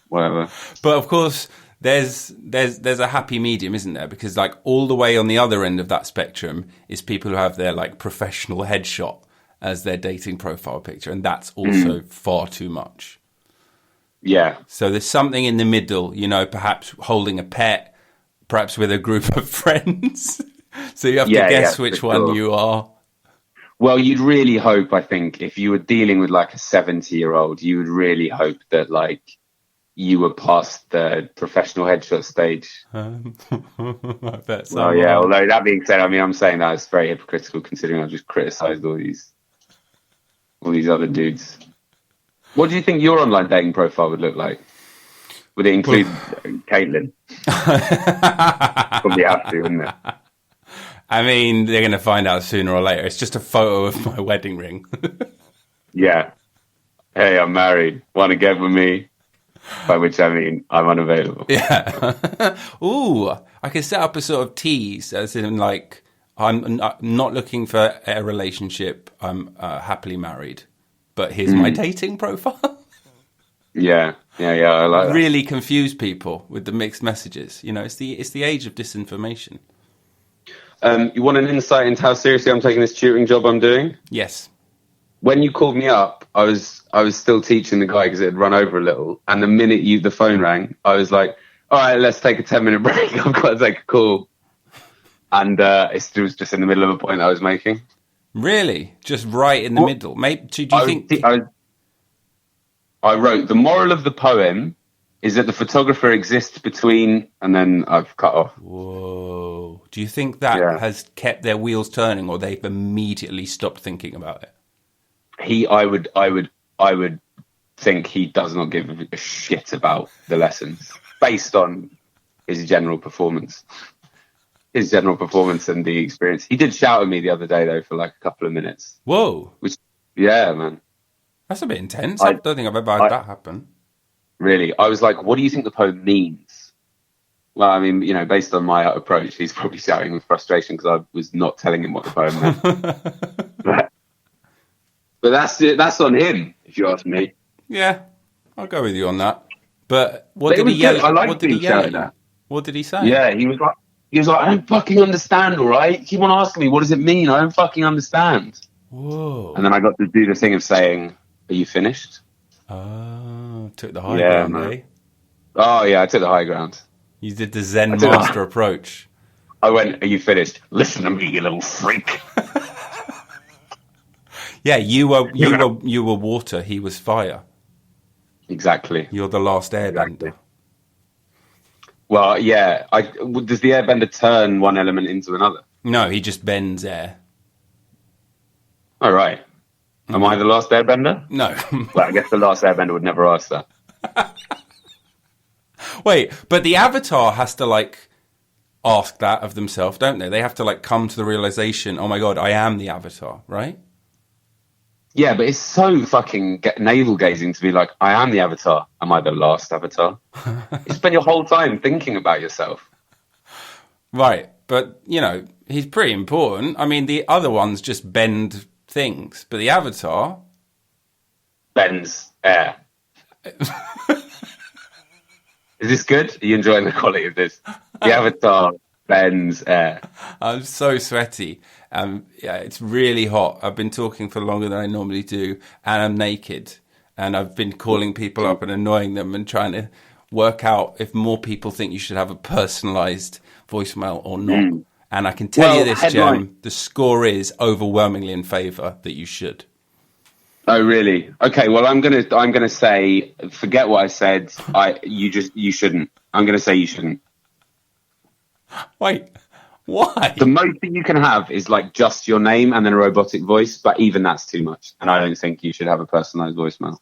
[SPEAKER 6] whatever.
[SPEAKER 4] But of course, there's a happy medium, isn't there? Because like all the way on the other end of that spectrum is people who have their like professional headshot as their dating profile picture, and that's also far too much.
[SPEAKER 6] Yeah.
[SPEAKER 4] So there's something in the middle, you know, perhaps holding a pet, perhaps with a group of friends. So you have to guess which one you are.
[SPEAKER 6] Well, you'd really hope, I think, if you were dealing with like a 70-year-old, you would really hope that like you were past the professional headshot stage.
[SPEAKER 4] I bet so.
[SPEAKER 6] Well, yeah, although that being said, I mean, I'm saying that it's very hypocritical considering I've just criticised all these other dudes. What do you think your online dating profile would look like? Would it include Caitlin? Probably have to, wouldn't it?
[SPEAKER 4] I mean, they're going to find out sooner or later. It's just a photo of my wedding ring.
[SPEAKER 6] Yeah. Hey, I'm married. Want to get with me? By which I mean I'm unavailable.
[SPEAKER 4] Yeah. Ooh, I could set up a sort of tease, as in like, I'm not looking for a relationship. I'm happily married. But here's my dating profile.
[SPEAKER 6] Yeah. I like that.
[SPEAKER 4] Really confuse people with the mixed messages. You know, it's the age of disinformation.
[SPEAKER 6] You want an insight into how seriously I'm taking this tutoring job I'm doing?
[SPEAKER 4] Yes.
[SPEAKER 6] When you called me up, I was still teaching the guy because it had run over a little. And the minute the phone rang, I was like, all right, let's take a 10-minute break. I've got to take a call. And it was just in the middle of a point I was making.
[SPEAKER 4] Really? Just right in the middle? Maybe, do you think...
[SPEAKER 6] I wrote, the moral of the poem is that the photographer exists between... And then I've cut off.
[SPEAKER 4] Whoa. Do you think that has kept their wheels turning, or they've immediately stopped thinking about it?
[SPEAKER 6] I would think he does not give a shit about the lessons based on his general performance and the experience. He did shout at me the other day though for like a couple of minutes.
[SPEAKER 4] Whoa.
[SPEAKER 6] Which, yeah, man.
[SPEAKER 4] That's a bit intense. I don't think I've ever had that happen.
[SPEAKER 6] Really? I was like, what do you think the poem means? Well, I mean, you know, based on my approach, he's probably shouting with frustration because I was not telling him what the poem meant. But that's on him, if you ask me.
[SPEAKER 4] Yeah, I'll go with you on that. But what did he yell? What did he yell at? What did he say?
[SPEAKER 6] Yeah, he was like, I don't fucking understand, all right? Keep on asking me, what does it mean? I don't fucking understand.
[SPEAKER 4] Whoa.
[SPEAKER 6] And then I got to do the thing of saying, are you finished?
[SPEAKER 4] Oh, took the high ground, eh?
[SPEAKER 6] Oh, yeah, I took the high ground.
[SPEAKER 4] You did the Zen master approach.
[SPEAKER 6] I went, are you finished? Listen to me, you little freak.
[SPEAKER 4] Yeah, you were water, he was fire.
[SPEAKER 6] Exactly.
[SPEAKER 4] You're the last airbender.
[SPEAKER 6] Exactly. Well, yeah. Does the airbender turn one element into another?
[SPEAKER 4] No, he just bends air.
[SPEAKER 6] All right. Am I the last airbender?
[SPEAKER 4] No.
[SPEAKER 6] Well, I guess the last airbender would never ask that.
[SPEAKER 4] Wait, but the Avatar has to like ask that of themselves, don't they? They have to like come to the realization, oh my God, I am the Avatar, right?
[SPEAKER 6] Yeah, but it's so fucking navel-gazing to be like, I am the Avatar. Am I the last Avatar? You spend your whole time thinking about yourself.
[SPEAKER 4] Right, but, you know, he's pretty important. I mean, the other ones just bend things, but the Avatar...
[SPEAKER 6] bends air. Is this good? Are you enjoying the quality of this? The Avatar bends air.
[SPEAKER 4] I'm so sweaty. Yeah, it's really hot. I've been talking for longer than I normally do, and I'm naked. And I've been calling people up and annoying them and trying to work out if more people think you should have a personalised voicemail or not. And I can tell you this, Jem, the score is overwhelmingly in favour that you should.
[SPEAKER 6] Oh, really? Okay, well, I'm gonna say, forget what I said. You shouldn't. I'm gonna say you shouldn't.
[SPEAKER 4] Wait. Why?
[SPEAKER 6] The most that you can have is like just your name and then a robotic voice, but even that's too much. And I don't think you should have a personalized voicemail.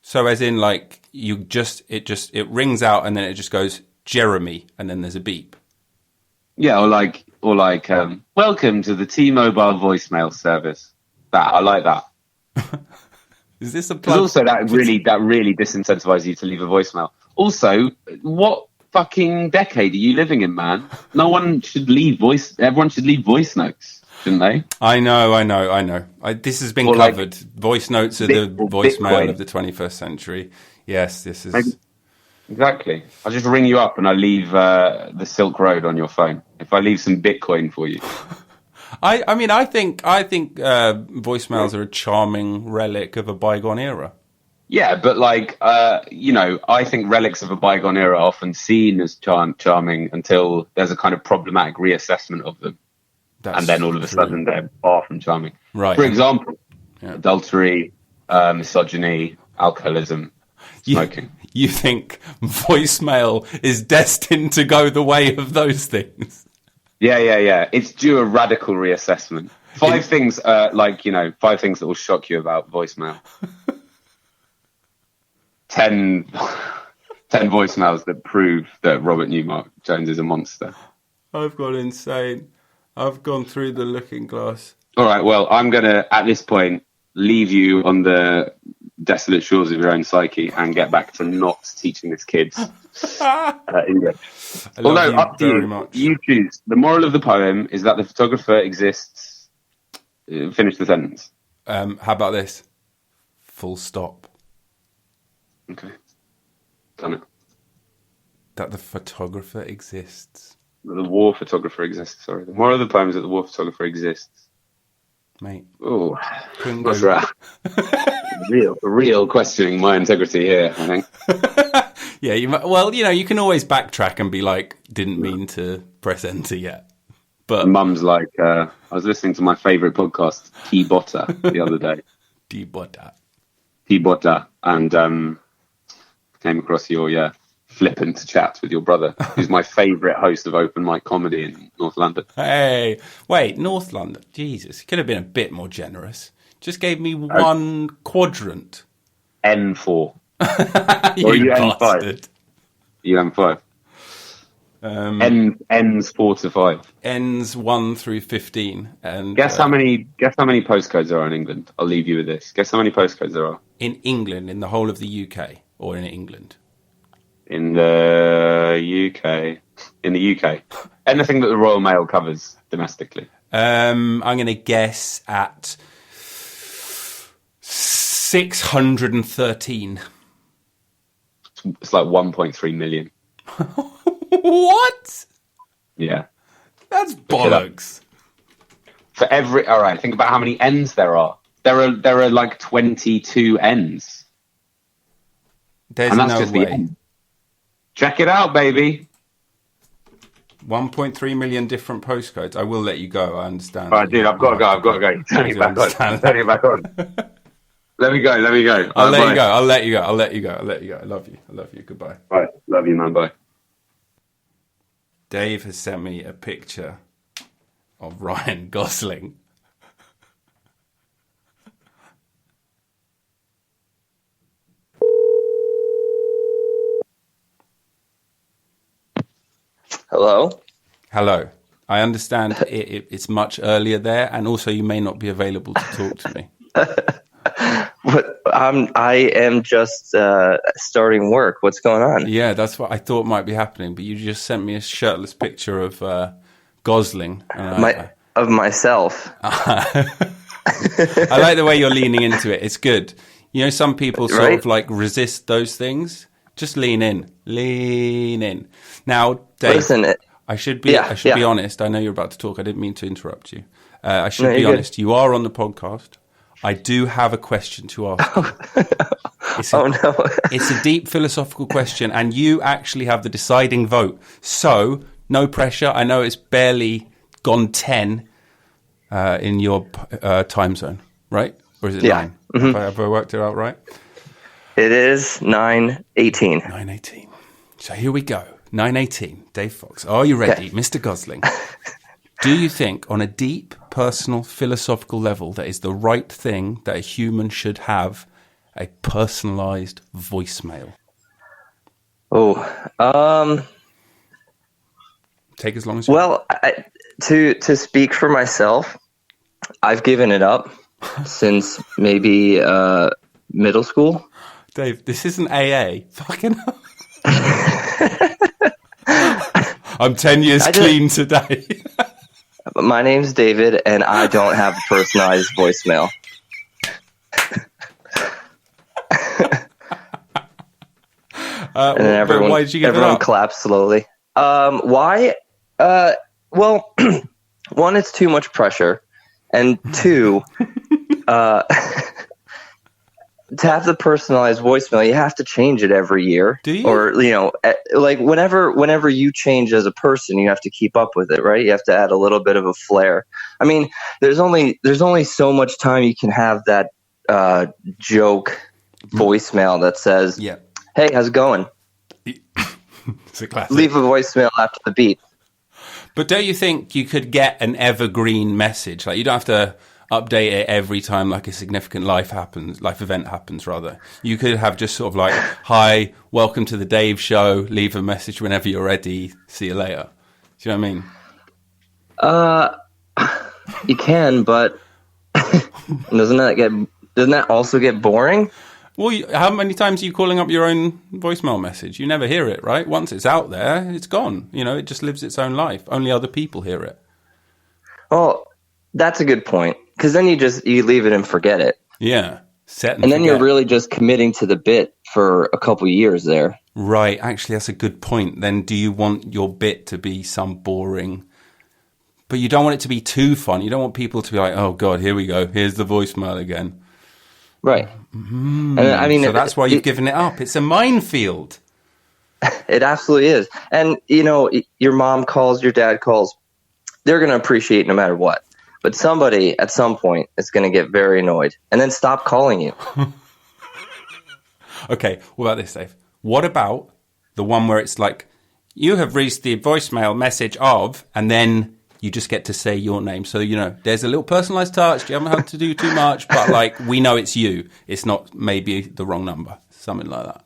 [SPEAKER 4] So as in like it rings out and then it just goes Jeremy and then there's a beep.
[SPEAKER 6] Yeah, or like welcome to the T-Mobile voicemail service. That I like that.
[SPEAKER 4] Is this a plug?
[SPEAKER 6] Because also that really disincentivizes you to leave a voicemail. Also, what fucking decade are you living in, man? Everyone should leave voice notes, shouldn't they?
[SPEAKER 4] I know. This has been covered. Voice notes are the voicemail of the 21st century. Yes, this is...
[SPEAKER 6] Exactly. I'll just ring you up and I leave the Silk Road on your phone. If I leave some Bitcoin for you.
[SPEAKER 4] I think voicemails are a charming relic of a bygone era.
[SPEAKER 6] Yeah, but like, I think relics of a bygone era are often seen as charming until there's a kind of problematic reassessment of them. And then all of a sudden they're far from charming.
[SPEAKER 4] Right.
[SPEAKER 6] For example, adultery, misogyny, alcoholism, smoking.
[SPEAKER 4] You think voicemail is destined to go the way of those things?
[SPEAKER 6] Yeah. It's due a radical reassessment. 5 things, 5 things that will shock you about voicemail. 10 voicemails that prove that Robert Newmark Jones is a monster.
[SPEAKER 4] I've gone insane. I've gone through the looking glass.
[SPEAKER 6] All right, well, I'm going to, at this point, leave you on the desolate shores of your own psyche and get back to not teaching this kids English. Although, up to you. You choose. The moral of the poem is that the photographer exists. Finish the sentence.
[SPEAKER 4] How about this? Full stop.
[SPEAKER 6] Okay. Done it.
[SPEAKER 4] That the photographer exists.
[SPEAKER 6] The war photographer exists, sorry. The moral of the poem is that the war photographer exists.
[SPEAKER 4] Mate.
[SPEAKER 6] Oh, what's that? real questioning my integrity here, I think.
[SPEAKER 4] Yeah, you can always backtrack and be like, didn't mean to press enter yet. But
[SPEAKER 6] Mum's like, I was listening to my favourite podcast, TBOTA, the other day. TBOTA. And came across your flippant chat with your brother, who's my favourite host of open mic comedy in North London.
[SPEAKER 4] Hey, wait, North London? Jesus, he could have been a bit more generous. Just gave me one quadrant.
[SPEAKER 6] N4.
[SPEAKER 4] you bastard.
[SPEAKER 6] You M5. N's 4 to 5.
[SPEAKER 4] N's 1 through 15. And
[SPEAKER 6] guess how many postcodes there are in England? I'll leave you with this. Guess how many postcodes there are
[SPEAKER 4] in England, in the whole of the UK, or in England?
[SPEAKER 6] In the UK. Anything that the Royal Mail covers domestically.
[SPEAKER 4] I'm going to guess at 613.
[SPEAKER 6] It's like 1.3 million.
[SPEAKER 4] What?
[SPEAKER 6] Yeah.
[SPEAKER 4] That's bollocks.
[SPEAKER 6] All right, think about how many N's there are. There are like 22 N's.
[SPEAKER 4] There's
[SPEAKER 6] and that's
[SPEAKER 4] no
[SPEAKER 6] just
[SPEAKER 4] way.
[SPEAKER 6] The N. Check it out, baby.
[SPEAKER 4] 1.3 million different postcodes. I will let you go. I understand.
[SPEAKER 6] All right, dude, I've got to go. Turn it back on. Let me go.
[SPEAKER 4] I'll let you go. I love you. Goodbye.
[SPEAKER 6] Right. Love you, man. Bye.
[SPEAKER 4] Dave has sent me a picture of Ryan Gosling. Hello. I understand it's much earlier there, and also you may not be available to talk to me.
[SPEAKER 20] But I am just starting work. What's going on?
[SPEAKER 4] Yeah, that's what I thought might be happening. But you just sent me a shirtless picture of Gosling.
[SPEAKER 20] Of myself.
[SPEAKER 4] I like the way you're leaning into it. It's good. You know, some people sort of like resist those things. Just lean in. Now, Dave,
[SPEAKER 20] listen,
[SPEAKER 4] I should be honest. I know you're about to talk. I didn't mean to interrupt you. I should be honest. You are on the podcast. I do have a question to ask you. It's a deep philosophical question, and you actually have the deciding vote. So, no pressure. I know it's barely gone 10 in your time zone, right? Or is it 9? Mm-hmm. Have I worked it out right?
[SPEAKER 20] It is 9:18.
[SPEAKER 4] 9:18. So here we go. 9:18. Dave Fox. Are you ready, Mr. Gosling? Do you think, on a deep, personal, philosophical level, that is the right thing that a human should have a personalized voicemail? Take as long as you
[SPEAKER 20] want. To speak for myself, I've given it up since maybe middle school.
[SPEAKER 4] Dave, this isn't AA. Fucking hell. I'm 10 years clean today.
[SPEAKER 20] My name's David, and I don't have a personalized voicemail. and then
[SPEAKER 1] why did you give it
[SPEAKER 20] everyone
[SPEAKER 1] up?
[SPEAKER 20] claps slowly. Why? Well, one, it's too much pressure, and two, to have the personalized voicemail, you have to change it every year.
[SPEAKER 4] Do you?
[SPEAKER 20] Or, like whenever you change as a person, you have to keep up with it, right? You have to add a little bit of a flair. I mean, there's only so much time you can have that joke voicemail that says, "Hey, how's it going?"
[SPEAKER 4] It's a classic.
[SPEAKER 20] Leave a voicemail after the beep.
[SPEAKER 4] But don't you think you could get an evergreen message? Like, you don't have to update it every time like a significant life event happens, rather. You could have just sort of like, "Hi, welcome to the Dave Show. Leave a message whenever you're ready. See you later." Do you know what I mean?
[SPEAKER 20] You can, but doesn't that also get boring?
[SPEAKER 4] Well, how many times are you calling up your own voicemail message? You never hear it, right? Once it's out there, it's gone. You know, it just lives its own life. Only other people hear it.
[SPEAKER 20] Well, that's a good point, because then you leave it and forget it.
[SPEAKER 4] Yeah.
[SPEAKER 20] And then you're really just committing to the bit for a couple years there.
[SPEAKER 4] Right. Actually, that's a good point. Then do you want your bit to be some boring... But you don't want it to be too fun. You don't want people to be like, "Oh, God, here we go. Here's the voicemail again."
[SPEAKER 20] Right.
[SPEAKER 4] Mm-hmm.
[SPEAKER 20] And I mean,
[SPEAKER 4] so that's why you've given it up. It's a minefield.
[SPEAKER 20] It absolutely is. And, your mom calls, your dad calls. They're going to appreciate no matter what. But somebody at some point is going to get very annoyed and then stop calling you.
[SPEAKER 4] Okay, what about this, Dave? What about the one where it's like, "You have reached the voicemail message of," and then you just get to say your name. So, there's a little personalized touch. You haven't had to do too much, but like, we know it's you. It's not maybe the wrong number, something like that.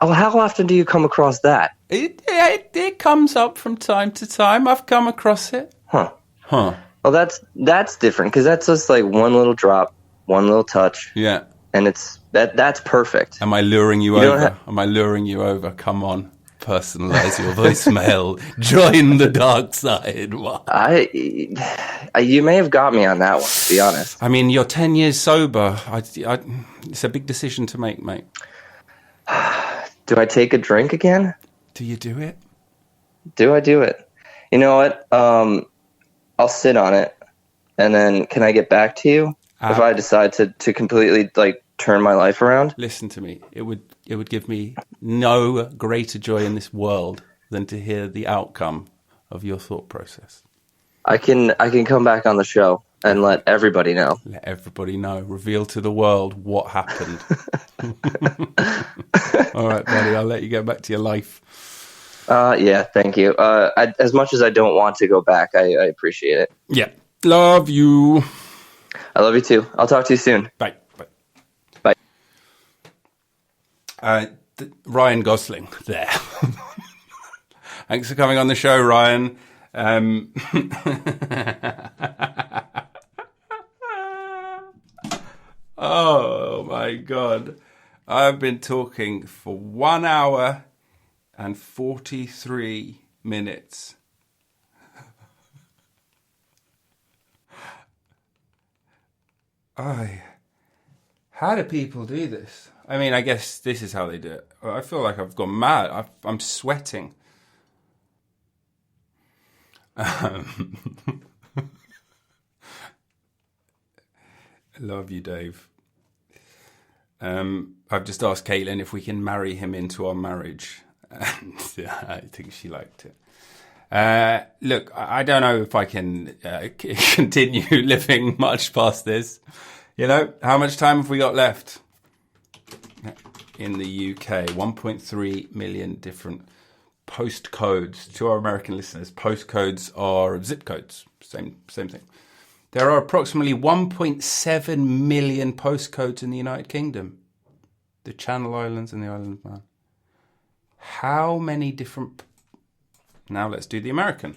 [SPEAKER 20] How often do you come across that?
[SPEAKER 4] It comes up from time to time. I've come across it.
[SPEAKER 20] Huh. Well, that's different, because that's just like one little drop, one little touch.
[SPEAKER 4] Yeah.
[SPEAKER 20] And that's perfect.
[SPEAKER 4] Am I luring you over? Am I luring you over? Come on. Personalize your voicemail. Join the dark side.
[SPEAKER 20] You may have got me on that one, to be honest.
[SPEAKER 4] I mean, you're 10 years sober. It's a big decision to make, mate.
[SPEAKER 20] Do I take a drink again?
[SPEAKER 4] Do you do it?
[SPEAKER 20] Do I do it? You know what? I'll sit on it, and then can I get back to you if I decide to completely turn my life around?
[SPEAKER 4] Listen to me. It would give me no greater joy in this world than to hear the outcome of your thought process.
[SPEAKER 20] I can come back on the show and let everybody know.
[SPEAKER 4] Let everybody know. Reveal to the world what happened. All right, buddy. I'll let you get back to your life.
[SPEAKER 20] Yeah, thank you. As much as I don't want to go back, I appreciate it.
[SPEAKER 4] Yeah. Love you.
[SPEAKER 20] I love you too. I'll talk to you soon.
[SPEAKER 4] Bye.
[SPEAKER 20] Bye.
[SPEAKER 4] Ryan Gosling there. Thanks for coming on the show, Ryan. Oh my God. I've been talking for 1 hour and 43 minutes. How do people do this? I mean, I guess this is how they do it. I feel like I've gone mad. I'm sweating. I love you, Dave. I've just asked Caitlin if we can marry him into our marriage. And I think she liked it. Look, I don't know if I can continue living much past this. How much time have we got left? In the UK, 1.3 million different postcodes. To our American listeners, postcodes are zip codes. Same thing. There are approximately 1.7 million postcodes in the United Kingdom. The Channel Islands and the Isle of Man. How many different... Now let's do the American.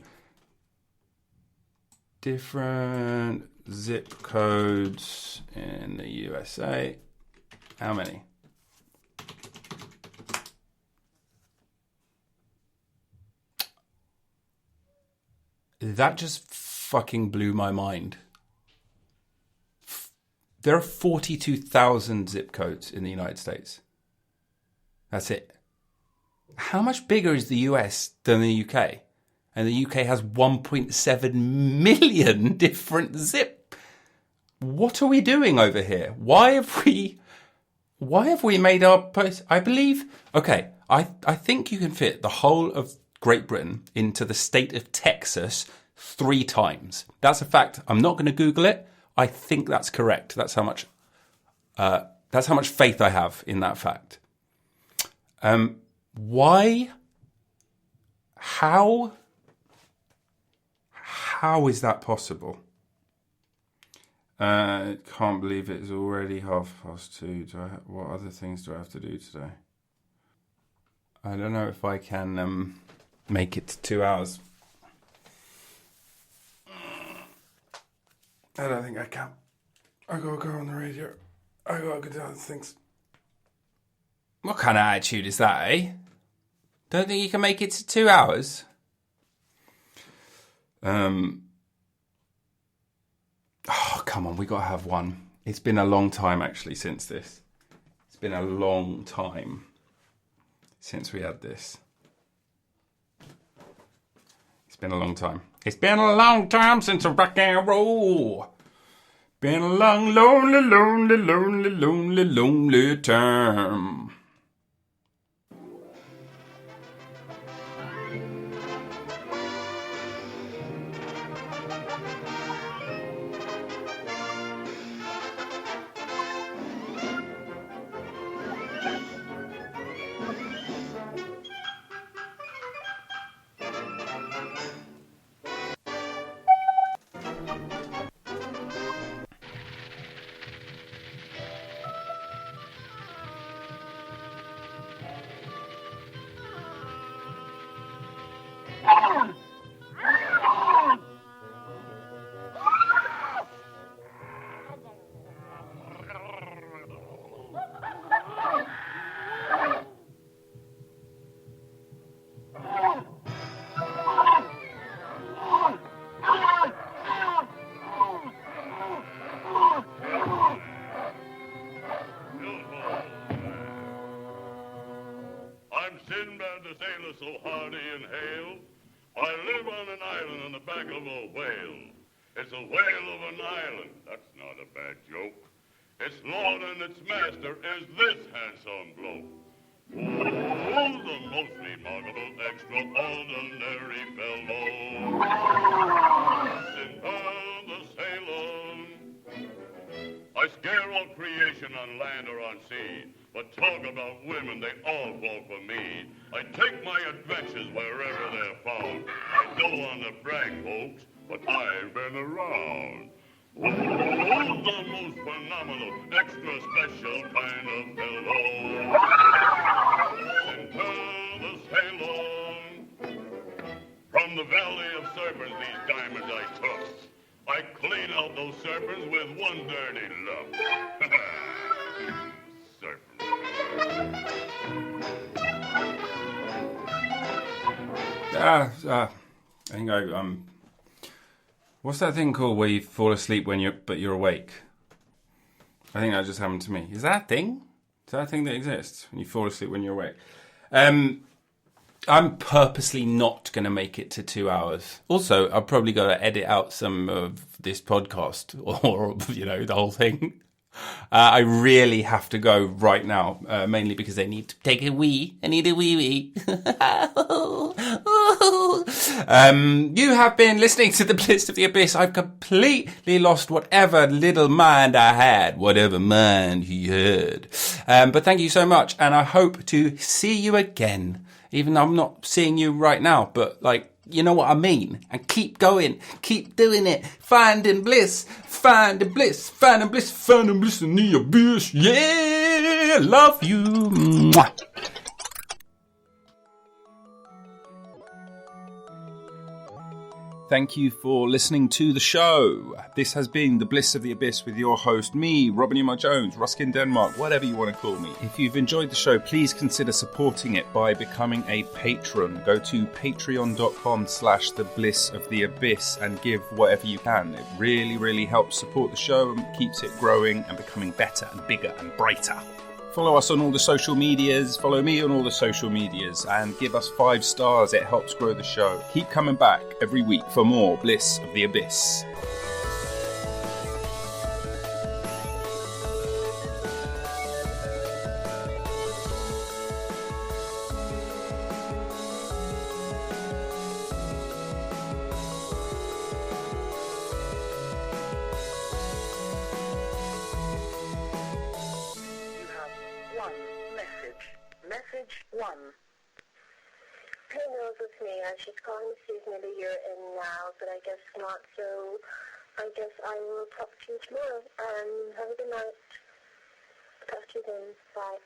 [SPEAKER 4] Different zip codes in the USA. How many? That just fucking blew my mind. There are 42,000 zip codes in the United States. That's it. How much bigger is the US than the UK? And the UK has 1.7 million different zip. What are we doing over here? Why have we made our post? I believe, okay, I think you can fit the whole of Great Britain into the state of Texas 3 times. That's a fact. I'm not going to Google it. I think that's correct. That's how much faith I have in that fact. Why? How is that possible? Can't believe it's already 2:30. What other things do I have to do today? I don't know if I can make it to 2 hours. I don't think I can. I gotta go on the radio. I gotta go down things. What kind of attitude is that, eh? Don't think you can make it to 2 hours? Oh, come on, we gotta have one. It's been a long time, actually, since this. It's been a long time since we had this. It's been a long time. It's been a long time since a rock and roll. Been a long, lonely, lonely, lonely, lonely, lonely time.
[SPEAKER 21] Sinbad the sailor so hardy and hale. I live on an island on the back of a whale. It's a whale of an island, that's not a bad joke. Its lord and its master is this handsome bloke. Oh, the most remarkable, extraordinary fellow. Sinbad the sailor. I scare all creation on land or on sea. But talk about women, they all fall for me. I take my adventures wherever they're found. I don't want to brag, folks, but I've been around. Oh, the most phenomenal, extra special kind of fellow. Sinbad the sailor. From the valley of serpents, these diamonds I took. I clean out those serpents with one dirty look.
[SPEAKER 4] I think what's that thing called where you fall asleep when you're awake? I think that just happened to me. Is that a thing? Is that a thing that exists when you fall asleep when you're awake? I'm purposely not going to make it to 2 hours. Also, I've probably got to edit out some of this podcast or the whole thing. I really have to go right now, mainly because I need to take a wee. I need a wee. You have been listening to The Bliss of the Abyss. I've completely lost whatever little mind I had, whatever mind he had. But thank you so much, and I hope to see you again. Even though I'm not seeing you right now, but you know what I mean. And keep going, keep doing it. Finding bliss, finding bliss, finding bliss, finding bliss in the abyss. Yeah, love you. Mwah. Thank you for listening to the show. This has been The Bliss of the Abyss with your host, me, Robin Emma Jones, Ruskin Denmark, whatever you want to call me. If you've enjoyed the show, please consider supporting it by becoming a patron. Go to patreon.com/The Bliss of the Abyss and give whatever you can. It really, really helps support the show and keeps it growing and becoming better and bigger and brighter. Follow us on all the social medias. Follow me on all the social medias. And give us 5 stars. It helps grow the show. Keep coming back every week for more Bliss of the Abyss.
[SPEAKER 2] Message 1. Hey, Nose, it's me. She's calling to see if maybe you're in now, but I guess not, so I guess I will talk to you tomorrow. Have a good night. Talk to you then. Bye.